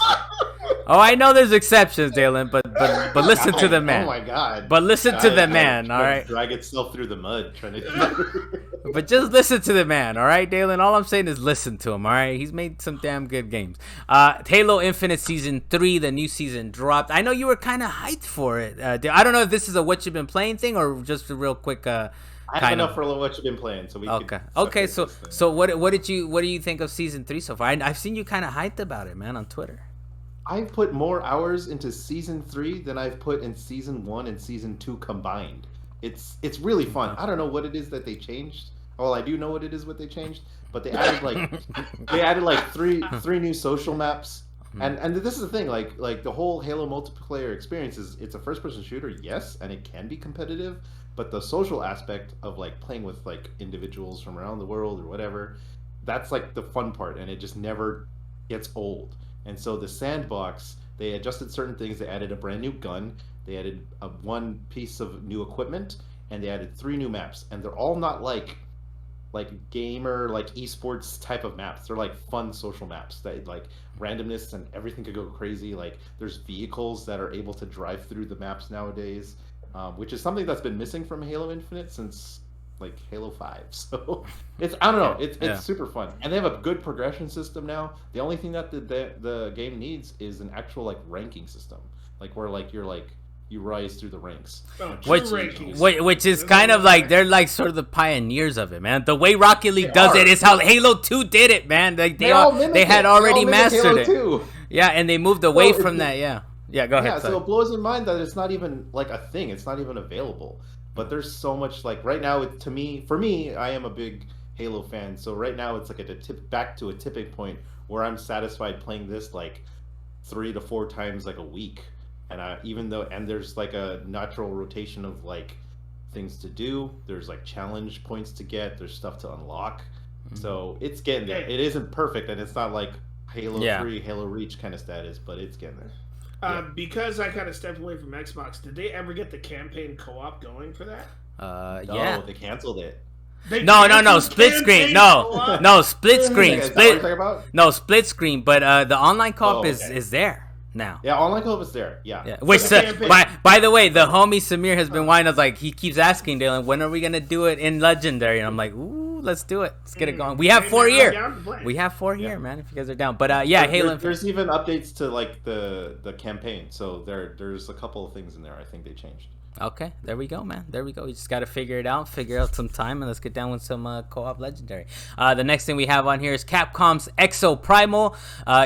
Dalan, but listen to the man. Oh my god. But listen to the man, all right? Drag itself through the mud trying to But just listen to the man, all right, Dalan? All I'm saying is listen to him, all right? He's made some damn good games. Halo Infinite Season 3, the new season dropped. I know you were kind of hyped for it. I don't know if this is a what you've been playing thing or just a real quick I don't know for what you've been playing, so we Okay, so what do you think of Season 3 so far? I've seen you kind of hyped about it, man, on Twitter. I've put more hours into Season 3 than I've put in Season 1 and Season 2 combined. It's really fun. I don't know what it is that they changed. Well, I do know what it is what they changed, but they added like three new social maps. And this is the thing, like the whole Halo multiplayer experience it's a first-person shooter, yes, and it can be competitive, but the social aspect of like playing with like individuals from around the world or whatever, that's like the fun part, and it just never gets old. And so the sandbox, they adjusted certain things. They added a brand new gun, they added one piece of new equipment, and they added 3 new maps. And they're all not like gamer, like esports type of maps. They're like fun social maps that like randomness and everything could go crazy. Like there's vehicles that are able to drive through the maps nowadays, which is something that's been missing from Halo Infinite since like Halo 5. So it's, I don't know, it's super fun, and they have a good progression system now. The only thing that the game needs is an actual like ranking system, like where like you rise through the ranks. Which is kind of like they're like sort of the pioneers of it, man. The way Rocket League does it is how Halo 2 did it, man. Like they had already mastered it. 2. Yeah, and they moved away from that. Yeah, go ahead. Yeah, so it blows my mind that it's not even like a thing. It's not even available. But there's so much, like right now, for me, I am a big Halo fan. So right now it's like back to a tipping point where I'm satisfied playing this like 3 to 4 times like a week. And there's like a natural rotation of like things to do. There's like challenge points to get. There's stuff to unlock. Mm-hmm. So it's getting there. It isn't perfect, and it's not like Halo 3, Halo Reach kind of status, but it's getting there. Because I kind of stepped away from Xbox, did they ever get the campaign co-op going for that? Yeah. No, they canceled it. No, split screen. No, split screen. Split screen. But the online co-op is there now. Yeah, online co-op is there. Yeah. Which, by the way, the homie Samir has been whining us, like, he keeps asking Dalan, when are we gonna do it in Legendary? And I'm like, ooh, let's do it. Let's get it going. We have 4 years. We have 4 years, man. If you guys are down, but Halo. There's even updates to like the campaign. So there's a couple of things in there. I think they changed. Okay, there we go, man. There we go. You just got to figure out some time, and let's get down with some co-op Legendary. The next thing we have on here is Capcom's Exoprimal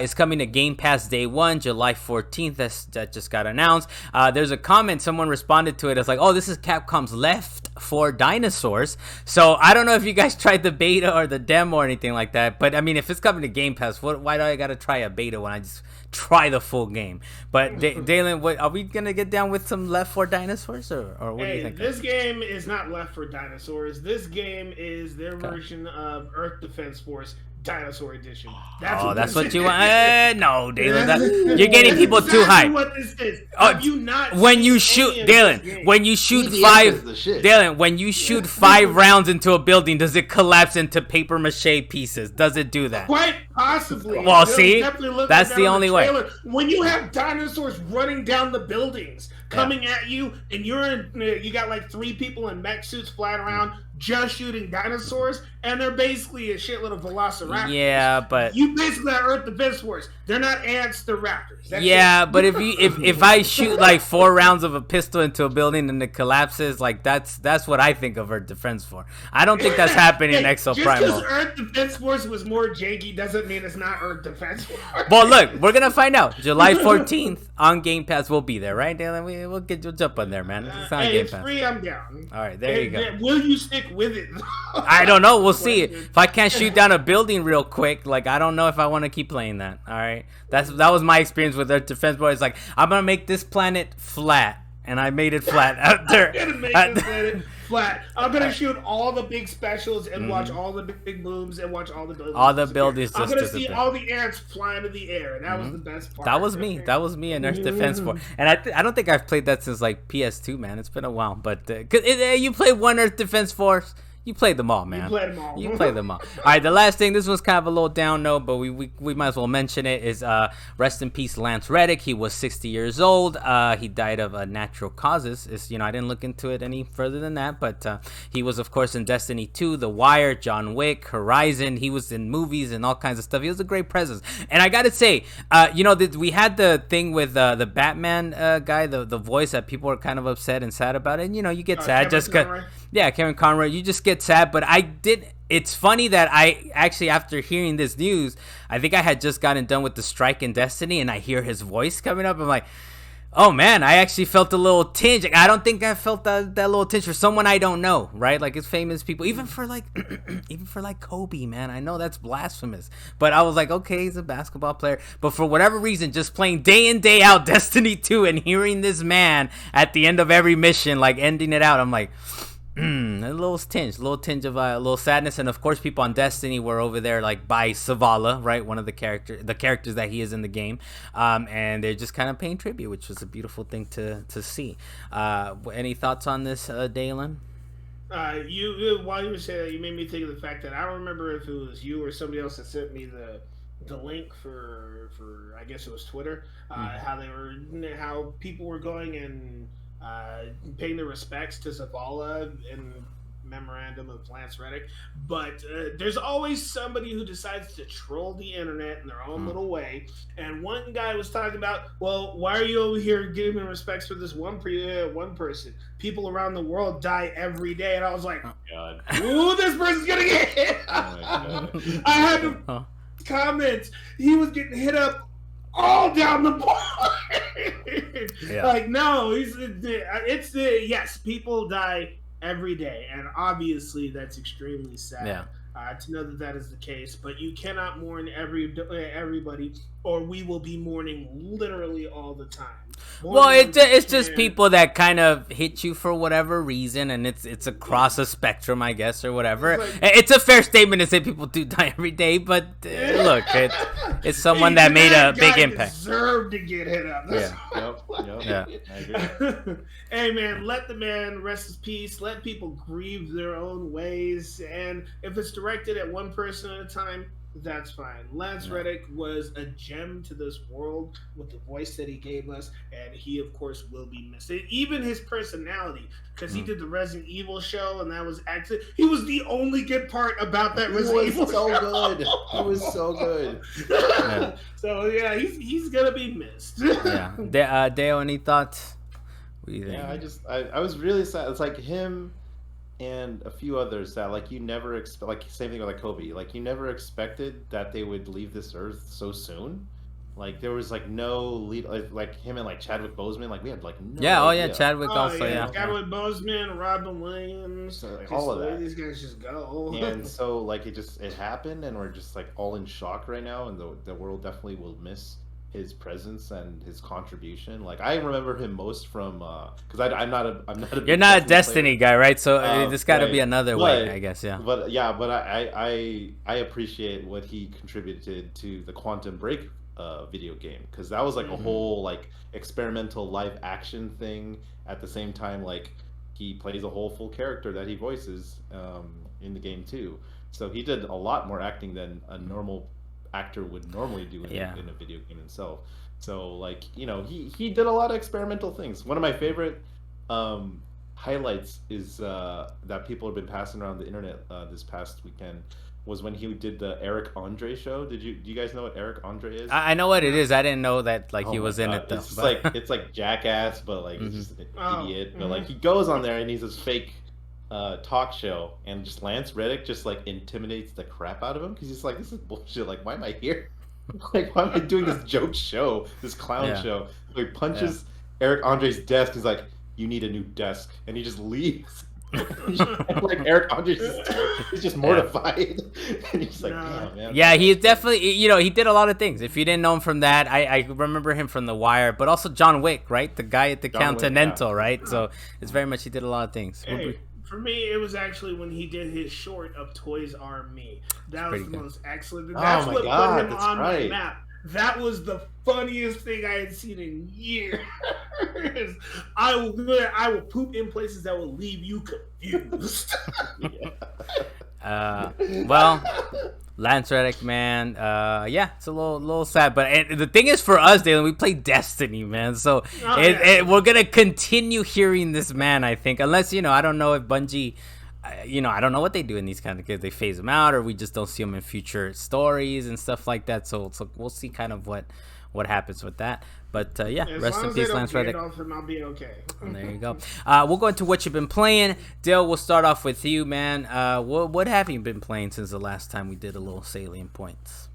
is coming to Game Pass Day 1, July 14th. That just got announced. There's a comment. Someone responded to it. It's like, oh, this is Capcom's Left 4 Dinosaurs. So I don't know if you guys tried the beta or the demo or anything like that, but I mean, if it's coming to Game Pass, why do I got to try a beta when I just try the full game? But Dalan, what are we gonna get down with some Left 4 Dinosaurs, or what do you think? This game is not Left 4 Dinosaurs. This game is their version of Earth Defense Force Dinosaur Edition. That's what you want. No, Dalan, you're getting people too hyped. What this is? Have you not? When you shoot, Dalan, when you shoot Dalan, when you shoot 5 rounds into a building, does it collapse into paper mache pieces? Does it do that? Quite possibly. Well, see, that's the only way. When you have dinosaurs running down the buildings, coming at you, and you got like 3 people in mech suits flying around just shooting dinosaurs, and they're basically a shitload of velociraptors. Yeah, but you basically are Earth Defense Force. They're not ants, they're raptors. But if I shoot like 4 rounds of a pistol into a building and it collapses, like that's what I think of Earth Defense Force. I don't think that's happening in Exoprimal. Just because Earth Defense Force was more janky doesn't mean it's not Earth Defense Force. Well, look, we're gonna find out. July 14th on Game Pass. We'll be there, right, Dalan? We'll jump on there, man. It's on Game it's Pass. free. I'm down. All right, there you go. Will you stick with it? I don't know. We'll see. If I can't shoot down a building real quick, like I don't know if I want to keep playing that. All right, that was my experience with Earth Defense Force. It's like I'm gonna make this planet flat, and I made it flat out there. I'm gonna make this planet flat. I'm gonna shoot all the big specials and watch all the big moves and watch all the buildings. All the buildings. I'm gonna see all the ants flying in the air. That was the best part. That was me. That was me in Earth Defense Force, and I don't think I've played that since like PS2, man. It's been a while, but you played one Earth Defense Force. You played them all, man. You played them all. All right, the last thing, this was kind of a little down note, but we might as well mention it, is rest in peace, Lance Reddick. He was 60 years old. He died of natural causes. I didn't look into it any further than that, but he was, of course, in Destiny 2, The Wire, John Wick, Horizon. He was in movies and all kinds of stuff. He was a great presence. And I got to say, we had the thing with the Batman guy, the voice that people were kind of upset and sad about it. And, you get sad just because... Yeah, Kevin Conroy, you just get sad, but it's funny that I actually, after hearing this news, I think I had just gotten done with the strike in Destiny, and I hear his voice coming up. I'm like, oh man, I actually felt a little tinge. I don't think I felt that little tinge for someone I don't know, right? Like, it's famous people, even for like Kobe, man. I know that's blasphemous, but I was like, okay, he's a basketball player. But for whatever reason, just playing day in, day out Destiny 2 and hearing this man at the end of every mission, like ending it out, I'm like, a little tinge of a little sadness. And of course, people on Destiny were over there like by Zavala, right, one of the characters that he is in the game, and they're just kind of paying tribute, which was a beautiful thing to see. Any thoughts on this, Dalan? While you were saying that, you made me think of the fact that I don't remember if it was you or somebody else that sent me the link for I guess it was Twitter, how people were going and paying their respects to Zavala in memorandum of Lance Reddick, but there's always somebody who decides to troll the internet in their own little way. And one guy was talking about, well, why are you over here giving respects for this one person? People around the world die every day, and I was like, oh, God. Ooh, this person's gonna get hit. Oh, my God. I had to comment. He was getting hit up all down the board. Like, no, yes, people die every day, and obviously that's extremely sad to know that is the case. But you cannot mourn everybody, or we will be mourning literally all the time. Well, it's just people that kind of hit you for whatever reason, and it's across a spectrum, I guess, or whatever. It's a fair statement to say people do die every day, but look, it's someone that made a big impact. Deserved to get hit up. Yeah. I agree. Hey, man, let the man rest his peace. Let people grieve their own ways, and if it's directed at one person at a time, that's fine. Lance Reddick was a gem to this world with the voice that he gave us, and he, of course, will be missed. Even his personality, because he did the Resident Evil show, and that was actually he was the only good part about that Resident Evil show. He was so good. So yeah, he's gonna be missed. Dale, any thoughts? What do you think? Yeah, I was really sad. It's like him and a few others that like you never like same thing with like Kobe, like you never expected that they would leave this earth so soon. Like there was like no lead, like him and like Chadwick Boseman, like we had like no idea. Chadwick also Chadwick Boseman, Robin Williams, so, like, all of that. These guys just go. And so like it happened, and we're just like all in shock right now, and the world definitely will miss his presence and his contribution. Like I remember him most from because I'm not a You're not a Destiny player. guy, right? So there's got to be Right. another way, I guess. Yeah. But yeah, but I appreciate what he contributed to the Quantum Break video game, because that was like a whole like experimental live action thing. At the same time, like he plays a whole full character that he voices in the game too. So he did a lot more acting than a normal actor would normally do in a video game himself. So like, he did a lot of experimental things. One of my favorite highlights is that people have been passing around the internet this past weekend was when he did the Eric Andre show. Do you guys know what Eric Andre is? I know what it is. I didn't know that he was in it though. It's just like it's like Jackass, but like it's just an idiot. But like he goes on there and he's this fake talk show, and just Lance Reddick just like intimidates the crap out of him, because he's like, this is bullshit. Like, why am I here? Like, why am I doing this joke show, this clown show? So he punches Eric Andre's desk. He's like, you need a new desk, and he just leaves. Like Eric Andre's he's just mortified, and he's like, damn, man. Yeah, he's definitely, he did a lot of things. If you didn't know him from that, I remember him from The Wire, but also John Wick, right? The guy at the Continental, right? So it's very much, he did a lot of things. Hey, for me, it was actually when he did his short of Toys R Me. That was the most excellent. That's what put him on my map. That was the funniest thing I had seen in years. I will poop in places that will leave you confused. Well, Lance Reddick, man, it's a little sad, but the thing is, for us, Dalan, we play Destiny, man, so we're gonna continue hearing this man, I think, unless, I don't know if Bungie, I don't know what they do in these kind of games. They phase them out, or we just don't see them in future stories and stuff like that. So we'll see kind of what happens with that. But rest in peace, Lance Reddick. I'll be okay. There you go. We'll go into what you've been playing. Dale, we'll start off with you, man. What have you been playing since the last time we did a little Salient Points?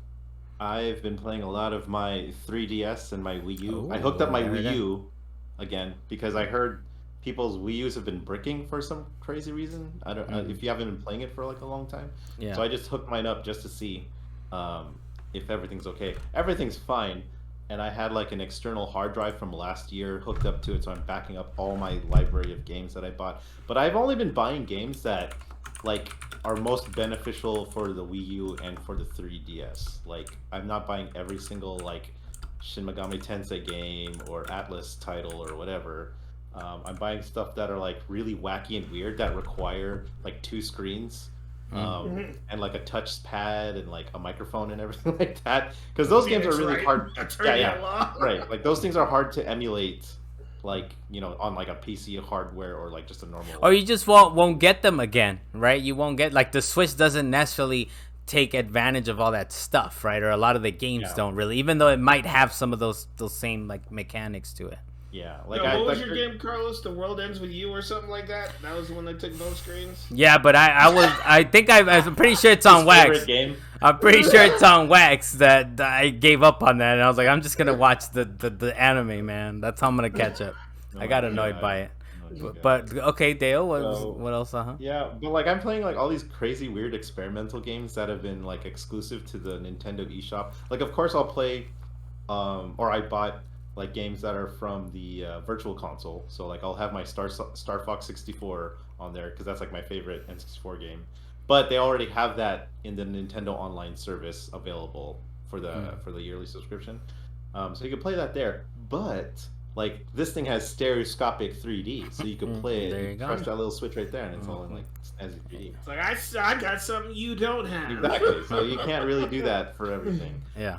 I've been playing a lot of my 3DS and my Wii U. I hooked up my Wii U again because I heard people's Wii U's have been bricking for some crazy reason. I don't know if you haven't been playing it for like a long time. Yeah. So I just hooked mine up just to see if everything's okay. Everything's fine. And I had like an external hard drive from last year hooked up to it, so I'm backing up all my library of games that I bought. But I've only been buying games that like are most beneficial for the Wii U and for the 3DS. Like, I'm not buying every single like Shin Megami Tensei game or Atlas title or whatever. I'm buying stuff that are like really wacky and weird that require like 2 screens and like a touch pad and like a microphone and everything like that, because those games are really hard. Right, like those things are hard to emulate, like, on like a PC hardware or like just a normal, or you just won't get them again, right? You won't get, like, the Switch doesn't necessarily take advantage of all that stuff, right? Or a lot of the games don't really, even though it might have some of those same like mechanics to it. Yeah, like what was your game, Carlos? The World Ends With You or something like that? That was the one that took both screens? Yeah, but I'm pretty sure it's on wax. Game? I'm pretty sure it's on wax that I gave up on that, and I was like, I'm just gonna watch the anime, man. That's how I'm gonna catch up. I got annoyed by it. But okay, Dale, what else? Yeah, but like I'm playing like all these crazy weird experimental games that have been like exclusive to the Nintendo eShop. Like, of course I'll play or I bought like games that are from the virtual console. So like I'll have my Star Fox 64 on there because that's like my favorite N64 game. But they already have that in the Nintendo Online service available for the yearly subscription. So you can play that there. But like this thing has stereoscopic 3D, so you can play it. You press that little switch right there, and it's all in like as 3D. It's like I got something you don't have. Exactly. So you can't really do that for everything. Yeah.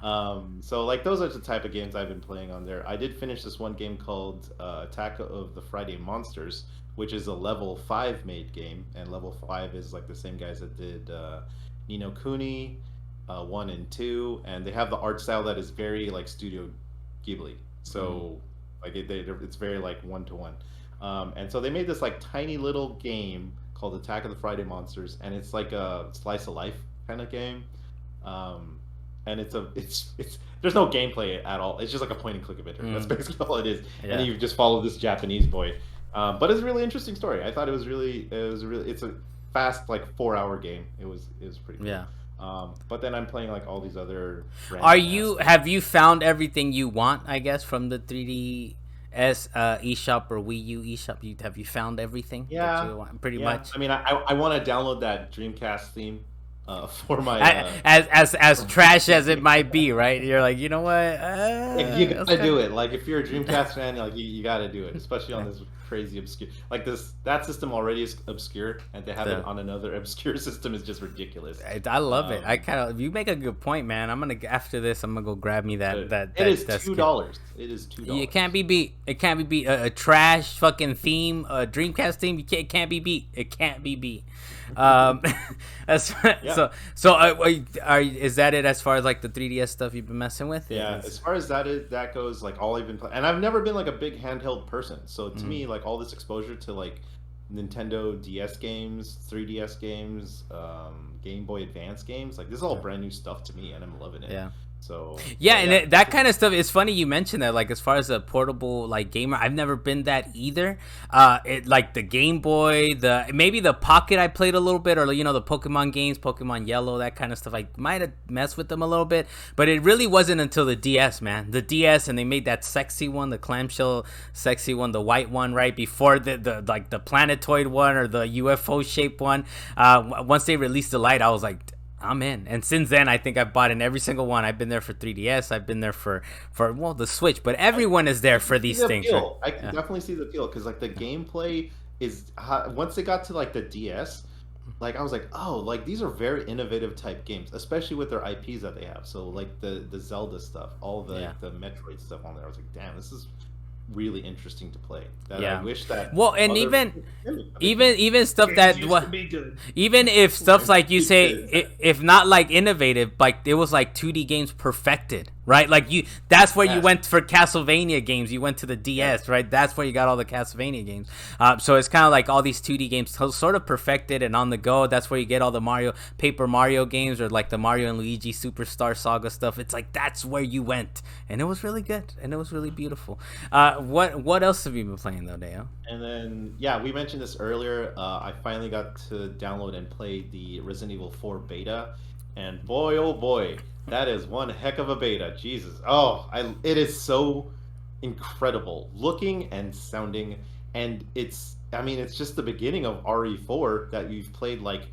So like those are the type of games I've been playing on there. I did finish this one game called Attack of the Friday Monsters, which is a level 5 made game, and level 5 is like the same guys that did Ni no Kuni 1 and 2, and they have the art style that is very like Studio Ghibli. So like it's very like one-to-one. And so they made this like tiny little game called Attack of the Friday Monsters, and it's like a slice of life kind of game. And it's there's no gameplay at all. It's just like a point and click adventure. That's basically all it is. Yeah. And you just follow this Japanese boy. But it's a really interesting story. I thought it's fast like 4-hour game. It was pretty cool. Yeah. But then I'm playing like all these other. Have you found everything you want? I guess from the 3DS eShop or Wii U eShop. Have you found everything? Yeah, that you want, pretty much. I mean, I want to download that Dreamcast theme for my. As trash as it might be, right? You're like, you know what? You gotta do it. Like if you're a Dreamcast fan, like you gotta do it, especially on this crazy obscure. Like that system already is obscure, and to have it on another obscure system is just ridiculous. I love it. I kind of. You make a good point, man. After this, I'm gonna go grab me that. It is $2. It is $2. It can't be beat. It can't be beat. A trash fucking theme, a Dreamcast theme. It can't be beat. It can't be beat. Is that it as far as like the 3DS stuff you've been messing with? Yeah, as far as that goes, like all I've been playing, and I've never been like a big handheld person, so to me, like all this exposure to like Nintendo DS games, 3DS games, Game Boy Advance games, like this is all brand new stuff to me, and I'm loving it. Yeah. So that kind of stuff. It's funny you mentioned that. Like as far as a portable like gamer, I've never been that either. It like the Game Boy, maybe the Pocket I played a little bit, or the Pokemon games, Pokemon Yellow, that kind of stuff. I might have messed with them a little bit, but it really wasn't until the DS, man. The DS, and they made that sexy one, the clamshell sexy one, the white one, right before the like the planetoid one or the UFO shaped one. Once they released the light, I was like, I'm in. And since then, I think I've bought in every single one. I've been there for 3DS. I've been there for the Switch. But everyone is there for these things. Right? I can definitely see the appeal because like the gameplay is once they got to like the DS, like I was like, oh, like these are very innovative type games, especially with their IPs that they have. So like the Zelda stuff, all the Metroid stuff on there. I was like, damn, this is really interesting to play. I wish that. Well, and even stuff that even if stuff like you say, if not like innovative, like it was like 2D games perfected, right? Like that's where you went for Castlevania games. You went to the DS, right? That's where you got all the Castlevania games. So it's kind of like all these 2D games sort of perfected and on the go. That's where you get all the Paper Mario games, or like the Mario and Luigi Superstar Saga stuff. It's like that's where you went, and it was really good, and it was really beautiful. What else have you been playing though, Dale? And then we mentioned this earlier. I finally got to download and play the Resident Evil 4 beta, and boy, oh boy, that is one heck of a beta. Jesus, it is so incredible looking and sounding, and it's just the beginning of RE4 that you've played like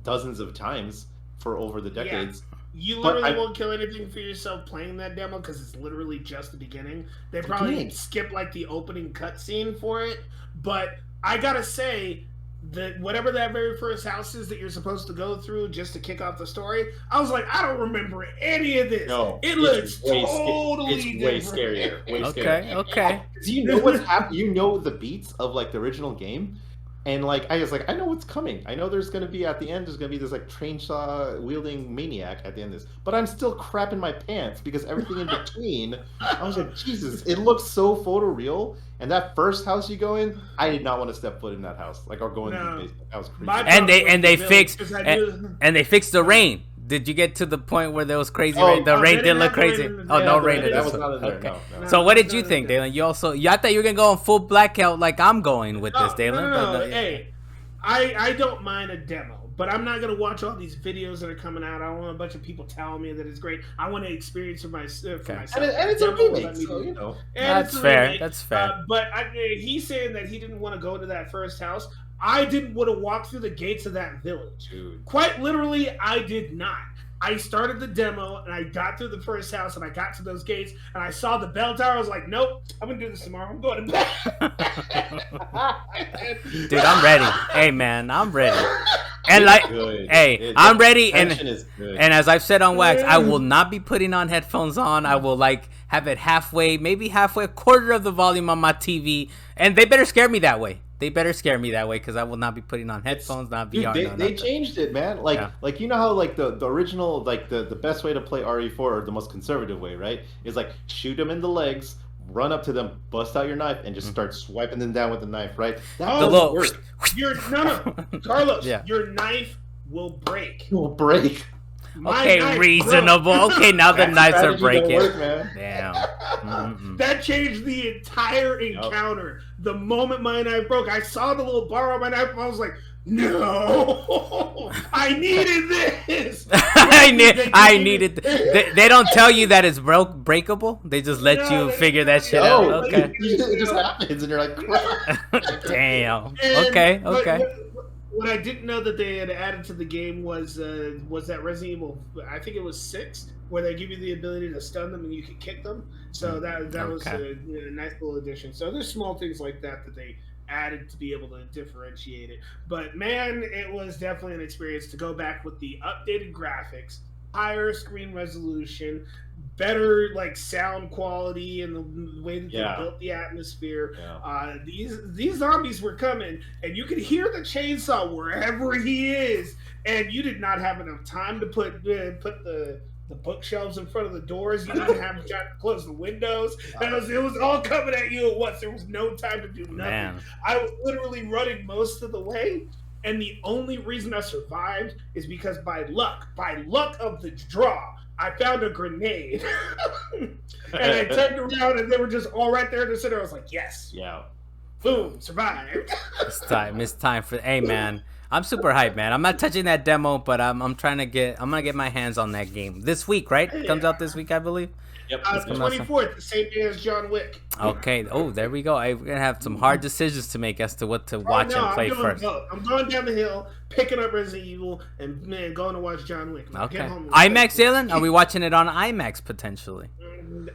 dozens of times for over the decades. Yeah. You literally won't kill anything for yourself playing that demo because it's literally just the beginning. They probably skip like the opening cutscene for it, but I gotta say that whatever that very first house is that you're supposed to go through just to kick off the story, I was like, I don't remember any of this. No, it looks totally different. It's way scarier. Okay. You know what's happening? You know the beats of like the original game. And like I was like, I know what's coming. I know there's gonna be at the end. There's gonna be this like train saw wielding maniac at the end of this. But I'm still crapping my pants because everything in between. I was like, Jesus! It looks so photoreal. And that first house you go in, I did not want to step foot in that house, like or go into the basement. That was crazy. And they fixed the rain. Did you get to the point where there was crazy rain? The rain didn't look crazy. No rain. That was not in there. Okay. No. So what did you think, Dalan? I thought you were gonna go on full blackout like I'm going with this, Dalan. No. Hey, I don't mind a demo, but I'm not gonna watch all these videos that are coming out. I don't want a bunch of people telling me that it's great. I want to experience it for myself. And it's a remake, so you know. That's fair. That's fair. But he's saying that he didn't want to go to that first house. I didn't want to walk through the gates of that village. Dude. Quite literally, I did not. I started the demo, and I got through the first house, and I got to those gates, and I saw the bell tower. I was like, nope, I'm going to do this tomorrow. I'm going to bed. Dude, I'm ready. Hey, man, I'm ready. And I'm ready. And as I've said on Wax, I will not be putting on headphones on. I will have it a quarter of the volume on my TV, and they better scare me that way. Because I will not be putting on headphones, not VR. Dude, they changed it, man. Like you know how like the original the best way to play RE4, or the most conservative way, right? Is like shoot them in the legs, run up to them, bust out your knife, and just start swiping them down with the knife, right? That doesn't work. Carlos, your knife will break. Okay, reasonable. Okay, now the knives are breaking. Work, man. Damn. Mm-hmm. That changed the entire encounter. The moment my knife broke, I saw the little bar on my knife, and I was like, No, I needed this. I needed. They don't tell you that it's breakable. They just let you figure that shit out. Okay. It just happens, and you're like, crap. Damn. And, Okay. What I didn't know that they had added to the game was that Resident Evil, I think it was 6, where they give you the ability to stun them and you can kick them. So that was a nice little addition. So there's small things like that they added to be able to differentiate it. But man, it was definitely an experience to go back with the updated graphics, higher screen resolution, better like sound quality, and the way that they built the atmosphere. These zombies were coming, and you could hear the chainsaw wherever he is, and you did not have enough time to put the bookshelves in front of the doors. You didn't have time to close the windows. It was all coming at you at once. There was no time to do nothing. Man. I was literally running most of the way, and the only reason I survived is because by luck of the draw, I found a grenade. And I turned around, and they were just all right there in the center. I was like, yes. Yeah. Boom, survived. It's time for. Hey, man. I'm super hyped, man. I'm not touching that demo, but I'm gonna get my hands on that game this week, right? It comes out this week, I believe. Yep. The 24th, the same day as John Wick. Okay. Oh, there we go. We're gonna have some hard decisions to make as to what to watch and play first. I'm going down the hill, picking up Resident Evil, and going to watch John Wick. Okay. IMAX, Dalan? Are we watching it on IMAX potentially?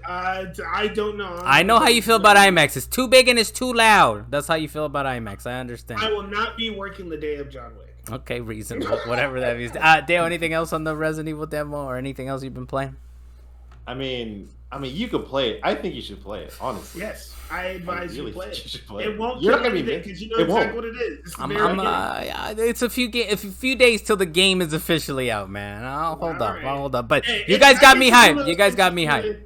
I don't know. I know how you feel about IMAX. It's too big and it's too loud. That's how you feel about IMAX. I understand. I will not be working the day of John Wick. Okay, reasonable. Whatever that means. Dale, anything else on the Resident Evil demo or anything else you've been playing? I mean, you could play it. I think you should play it, honestly. Yes, I advise you play it. You should play it won't You're kill not gonna anything because you know exactly what it is. It's a few days till the game is officially out, man. I'll hold up. But you guys got me hyped. You guys got me hyped.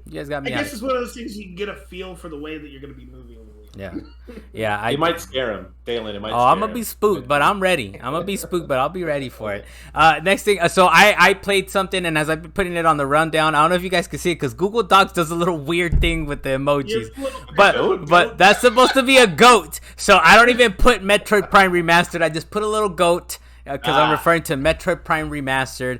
I guess it's one of those things you can get a feel for the way that you're going to be moving. Yeah. It might scare him, Dalan. I'm gonna be spooked, but I'm ready. I'm gonna be spooked, but I'll be ready for it. Next thing, so I played something, and as I've been putting it on the rundown, I don't know if you guys can see it because Google Docs does a little weird thing with the emojis, but that's supposed to be a goat. So I don't even put Metroid Prime Remastered. I just put a little goat. Because I'm referring to Metroid Prime Remastered.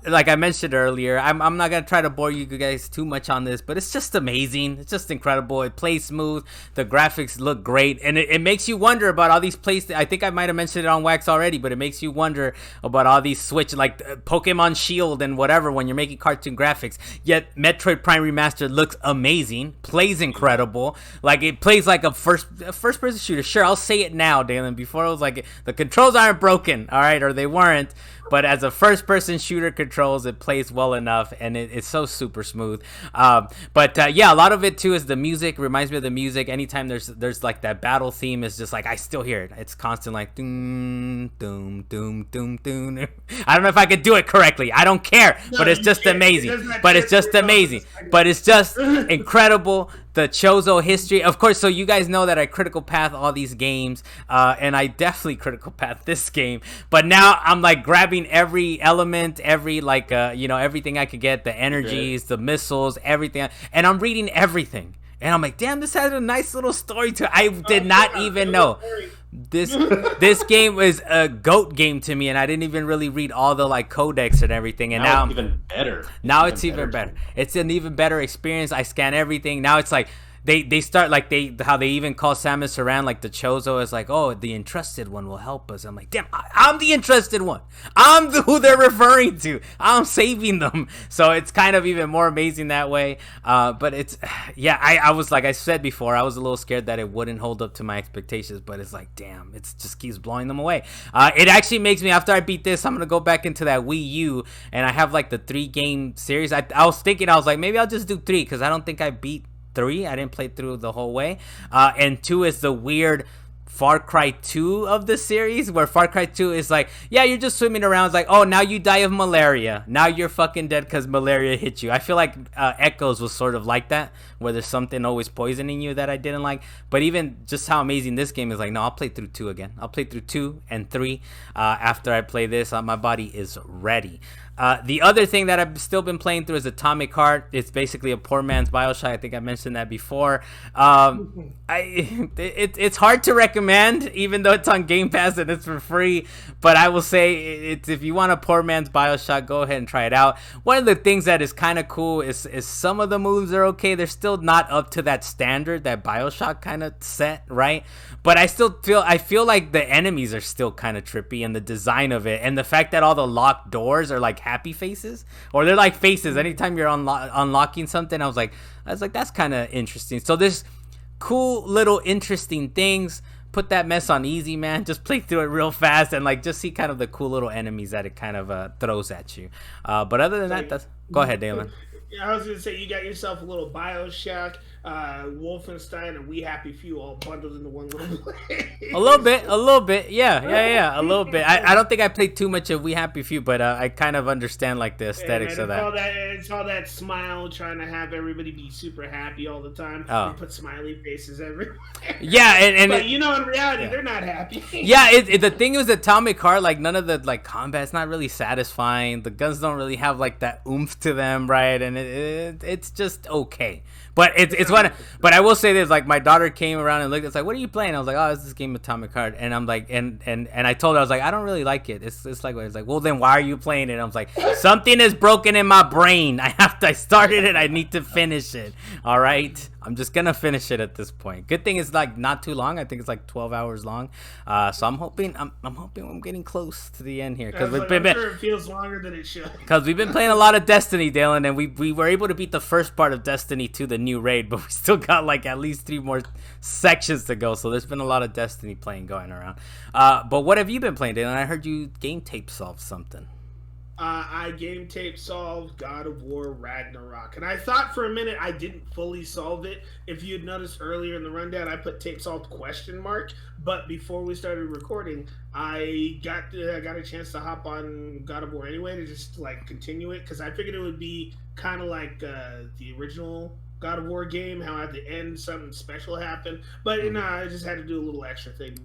Like I mentioned earlier, I'm not going to try to bore you guys too much on this, but it's just amazing. It's just incredible. It plays smooth. The graphics look great. And it makes you wonder about all these plays. I think I might have mentioned it on Wax already, but it makes you wonder about all these Switch, like Pokemon Shield and whatever, when you're making cartoon graphics. Yet Metroid Prime Remastered looks amazing. Plays incredible. Like it plays like a first-person shooter. Sure, I'll say it now, Dalan. Before it was like, the controls aren't broken. All right, or they weren't, but as a first-person shooter controls, it plays well enough, and it's so super smooth. But a lot of it too is the music. Reminds me of the music. Anytime there's like that battle theme, is just like I still hear it. It's constant, like doom doom doom doom doom. I don't know if I could do it correctly. I don't care, but it's just amazing. But it's just amazing. But it's just incredible. The Chozo history, of course. So you guys know that I critical path all these games, and I definitely critical path this game. But now I'm like grabbing every element, every everything I could get, the energies, the missiles, everything, and I'm reading everything. And I'm like, damn, this has a nice little story to it. I did not even know. This game is a GOAT game to me, and I didn't even really read all the like codex and everything. And now it's even better. Now it's even better. It's an even better experience. I scan everything. Now it's like they start like how they even call Samus Aran, like the Chozo, is like, oh, the entrusted one will help us. I'm like, damn, I'm the entrusted one. I'm who they're referring to. I'm saving them. So it's kind of even more amazing that way. But it's, I was, like I said before, I was a little scared that it wouldn't hold up to my expectations, but it's like, damn, it just keeps blowing them away. It actually makes me, after I beat this, I'm going to go back into that Wii U, and I have like the 3-game series. I was thinking, I was like, maybe I'll just do 3, because I don't think I beat 3. I didn't play through the whole way. And 2 is the weird Far Cry 2 of the series, where Far Cry 2 is like, yeah, you're just swimming around. It's like, oh, now you die of malaria. Now you're fucking dead because malaria hit you. I feel like Echoes was sort of like that, where there's something always poisoning you that I didn't like. But even just how amazing this game is, like, no, I'll play through 2 again. I'll play through 2 and 3 after I play this. My body is ready. The other thing that I've still been playing through is Atomic Heart. It's basically a poor man's BioShock. I think I mentioned that before. It's hard to recommend recommend, even though it's on Game Pass and it's for free. But I will say, it's if you want a poor man's Bioshock, go ahead and try it out. One of the things that is kind of cool is some of the moves are okay. They're still not up to that standard that Bioshock kind of set, right? But I feel like the enemies are still kind of trippy, and the design of it, and the fact that all the locked doors are like happy faces, or they're like faces anytime you're unlocking something. I was like that's kind of interesting. So there's cool little interesting things. Put that mess on easy, man. Just play through it real fast and like just see kind of the cool little enemies that it kind of throws at you. But other than that, go ahead, Dalan. I was gonna say, you got yourself a little Bioshock, Wolfenstein, and We Happy Few all bundled into one little place. A little bit, yeah, a little bit. I don't think I played too much of We Happy Few, but I kind of understand like the aesthetics of that. It's all that smile, trying to have everybody be super happy all the time. Oh. And put smiley faces everywhere. Yeah, and but in reality, they're not happy. Yeah, the thing is, Atomic Heart, like none of the like combat's not really satisfying. The guns don't really have like that oomph to them, right? And it's just okay. But it's one. But I will say this: like my daughter came around and looked. It's like, what are you playing? I was like, oh, it's this game Atomic Heart. And I'm like, and I told her, I was like, I don't really like it. It's like, it's like, well, then why are you playing it? I was like, something is broken in my brain. I started it. I need to finish it. All right. I'm just gonna finish it at this point. Good thing it's like not too long. I think it's like 12 hours long. So I'm hoping I'm getting close to the end here, because I'm sure it feels longer than it should. Because we've been playing a lot of Destiny, Dalan, and we were able to beat the first part of Destiny 2, the new raid, but we still got like at least 3 more sections to go. So there's been a lot of Destiny playing going around. But what have you been playing, Dalan? I heard you game tape solved something. I game tape solved God of War Ragnarok, and I thought for a minute I didn't fully solve it. If you'd noticed earlier in the rundown, I put tape solved ? But before we started recording, I got a chance to hop on God of War anyway to just like continue it, because I figured it would be kind of like the original God of War game, how at the end something special happened. But I just had to do a little extra thing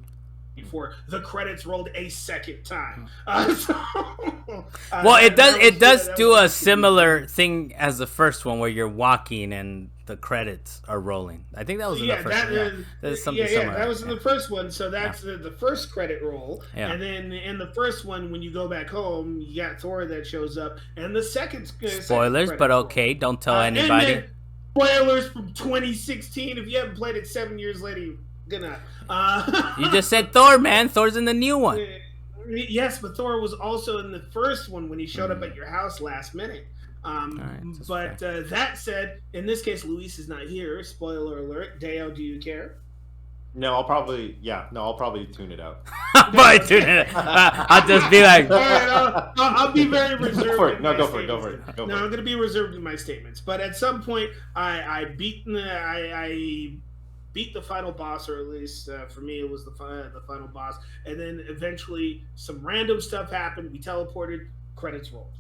before the credits rolled a second time. Well, it does do a similar thing as the first one, where you're walking and the credits are rolling. I think that was in the first one. There's something similar. That was in the first one. So that's the first credit roll. Yeah. And then in the first one, when you go back home, you got Thor that shows up. And the second spoilers, second but okay, don't tell anybody. Spoilers from 2016. If you haven't played it 7 years later, you're gonna. You just said Thor, man. Thor's in the new one. Yes, but Thor was also in the first one when he showed up at your house last minute. But that said, in this case, Luis is not here. Spoiler alert. Deo, do you care? No, I'll probably tune it out. I'll just be like, I'll be very reserved. Go for it. Go for it. I'm going to be reserved in my statements. But at some point, I beat the final boss, or at least for me, it was the final boss. And then eventually, some random stuff happened. We teleported. Credits rolled.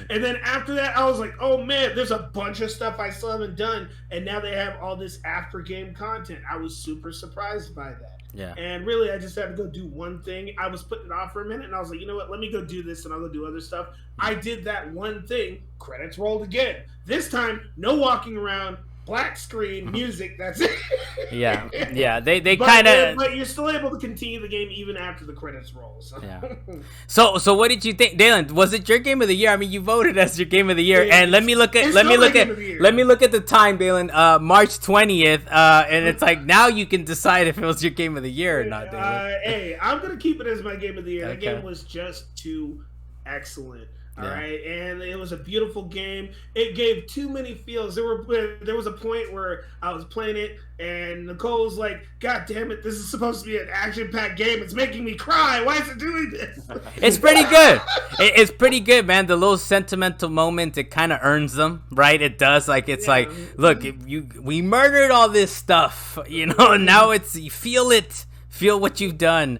And then after that, I was like, oh man, there's a bunch of stuff I still haven't done, and now they have all this after game content. I was super surprised by that. Yeah. And really, I just had to go do one thing. I was putting it off for a minute, and I was like, you know what, let me go do this, and I'll go do other stuff. I did that one thing. Credits rolled again. This time, no walking around, black screen, music, that's it. Yeah. They kind of. But you're still able to continue the game even after the credits roll. So. Yeah. So what did you think, Dalan? Was it your game of the year? I mean, you voted as your game of the year, and let me look at the time, Dalan. March 20th, and it's like now you can decide if it was your game of the year or not, Dalan. Hey, I'm gonna keep it as my game of the year. Okay. That game was just too excellent. All right, and it was a beautiful game. It gave too many feels. There was a point where I was playing it, and Nicole was like, "God damn it, this is supposed to be an action-packed game. It's making me cry. Why is it doing this?" It's pretty good. It's pretty good, man. The little sentimental moments, it kind of earns them, right? It does. Like it's like, look, we murdered all this stuff, and now you feel it. Feel what you've done.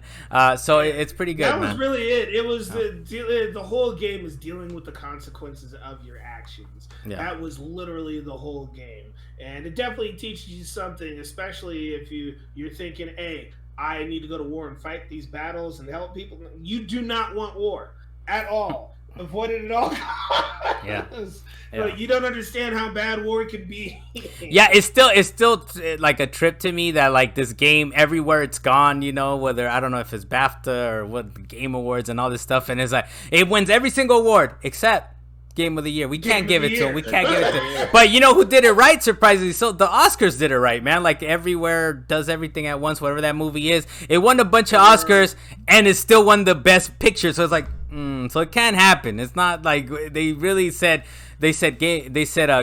So it's pretty good. That was really it. It was the whole game is dealing with the consequences of your actions. Yeah. That was literally the whole game. And it definitely teaches you something, especially if you're thinking, hey, I need to go to war and fight these battles and help people. You do not want war at all. Avoid it at all. Yeah. Like, you don't understand how bad war can be. Yeah, it's still like a trip to me that like this game everywhere it's gone, you know, whether I don't know if it's BAFTA or what Game Awards and all this stuff, and it's like it wins every single award except Game of the Year. We can't give it to him. We can't give it to him. But you know who did it right, surprisingly? So the Oscars did it right, man. Like everywhere does everything at once, whatever that movie is. It won a bunch of Oscars and it still won the best picture. So it's like, so it can happen. It's not like they really said. They said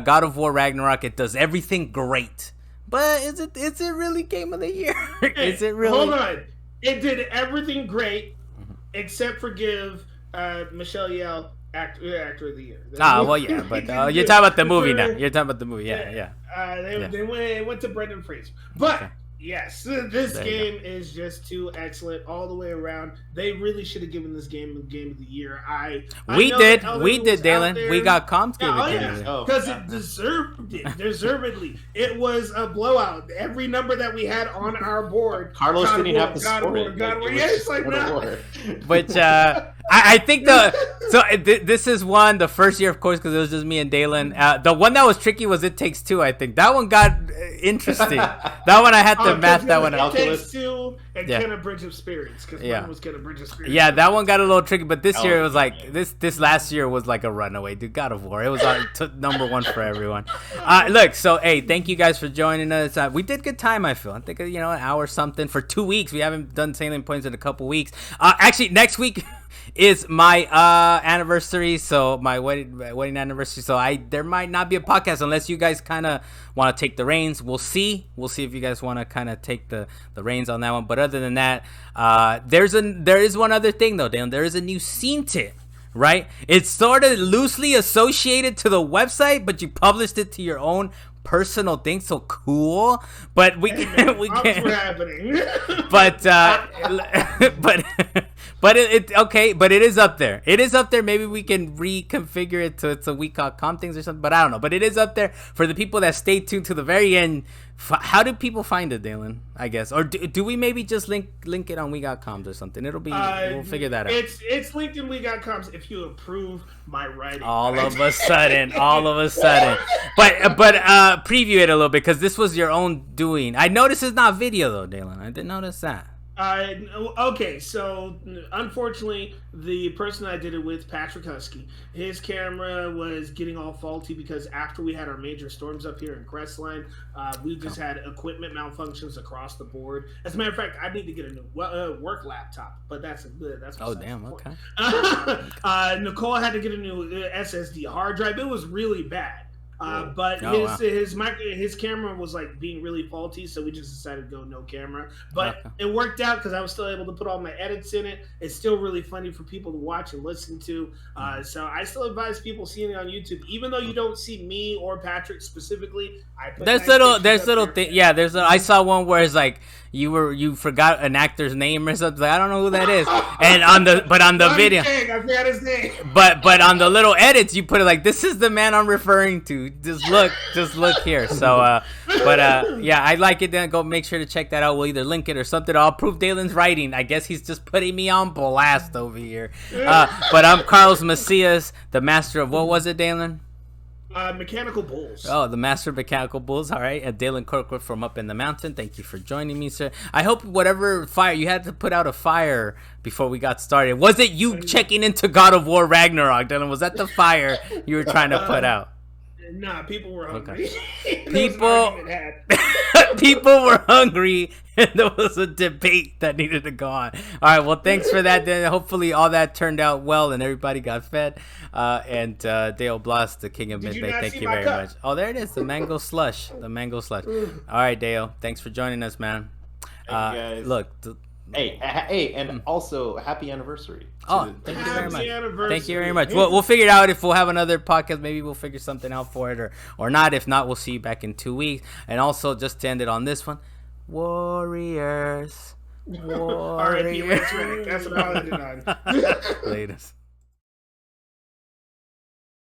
God of War Ragnarok. It does everything great, but is it really Game of the Year? Is it really? Hold on, it did everything great except for give Michelle Yeoh actor of the year. Well, yeah, but you're talking about the movie now. You're talking about the movie, yeah. They went to Brendan Fraser, but. Okay. Yes, this there game is just too excellent all the way around. They really should have given this game Game of the Year. We did, Dalan. We got comms gave it because it deserved it. Deservedly, it was a blowout. Every number that we had on our board, Carlos didn't have to score it. Yes, like no. Which I think this is one the first year, of course, because it was just me and Dalan. The one that was tricky was It Takes Two. I think that one got interesting. That one I had to math that one out. It Takes Two and Kenna Bridge of Spirits, because one was Kenna Bridge of Spirits. Yeah, that one got a little tricky, but this year it was like this last year was like a runaway, dude. God of War, it was number one for everyone. Look, so hey, thank you guys for joining us. We did good time, I feel. I think an hour something for 2 weeks. We haven't done Salient Points in a couple weeks. Actually, next week is my anniversary, so my wedding anniversary. So there might not be a podcast unless you guys kind of want to take the reins. We'll see if you guys want to kind of take the reins on that one. But other than that, there is one other thing though, Dan. There is a new scene tip. Right? It's sort of loosely associated to the website, but you published it to your own personal thing. So cool. But we can't. But it is up there. It is up there. Maybe we can reconfigure it to it's a week.com things or something. But I don't know. But it is up there for the people that stay tuned to the very end. How do people find it, Dalan? I guess, or do we maybe just link it on we.coms or something? It'll be we'll figure that out. It's linked in we.coms if you approve my writing. All of a sudden. But preview it a little bit because this was your own doing. I noticed it's not video though, Dalan. I didn't notice that. Okay, so unfortunately, the person I did it with, Patrick Husky, his camera was getting all faulty because after we had our major storms up here in Crestline, we just had equipment malfunctions across the board. As a matter of fact, I need to get a new work laptop, but that's damn, okay. Nicole had to get a new SSD hard drive. It was really bad. But his camera was like being really faulty, so we just decided to go no camera. But it worked out because I was still able to put all my edits in it. It's still really funny for people to watch and listen to. So I still advise people seeing it on YouTube, even though you don't see me or Patrick specifically. There's little thing. Yeah, I saw one where it's like you forgot an actor's name or something. Like, I don't know who that is. And on the video, I forgot his name. But on the little edits, you put it like, this is the man I'm referring to. Just look here. So, yeah, I like it. Then go make sure to check that out. We'll either link it or something. I'll prove Dalan's writing. I guess he's just putting me on blast over here. But I'm Carlos Macias, the master of what was it, Dalan? Mechanical Bulls. Oh, the master of mechanical bulls. All right. Dalan Corcoran from Up in the Mountain. Thank you for joining me, sir. I hope whatever fire you had to put out a fire before we got started. Was it you checking into God of War Ragnarok, Dalan? Was that the fire you were trying to put out? Nah, people were hungry. Okay. People were hungry, and there was a debate that needed to go on. All right, well, thanks for that. Then hopefully all that turned out well, and everybody got fed. And Dale Blas, the king of midday, thank you very much. Oh, there it is, the mango slush. The mango slush. All right, Dale, thanks for joining us, man. Thank you guys. Look. Hey, and also happy anniversary. Thank you very much. Thank you very much. We'll figure it out if we'll have another podcast. Maybe we'll figure something out for it or not. If not, we'll see you back in 2 weeks. And also, just to end it on this one, Warriors. R.I.P. Reddick. That's what I ended on. Latest.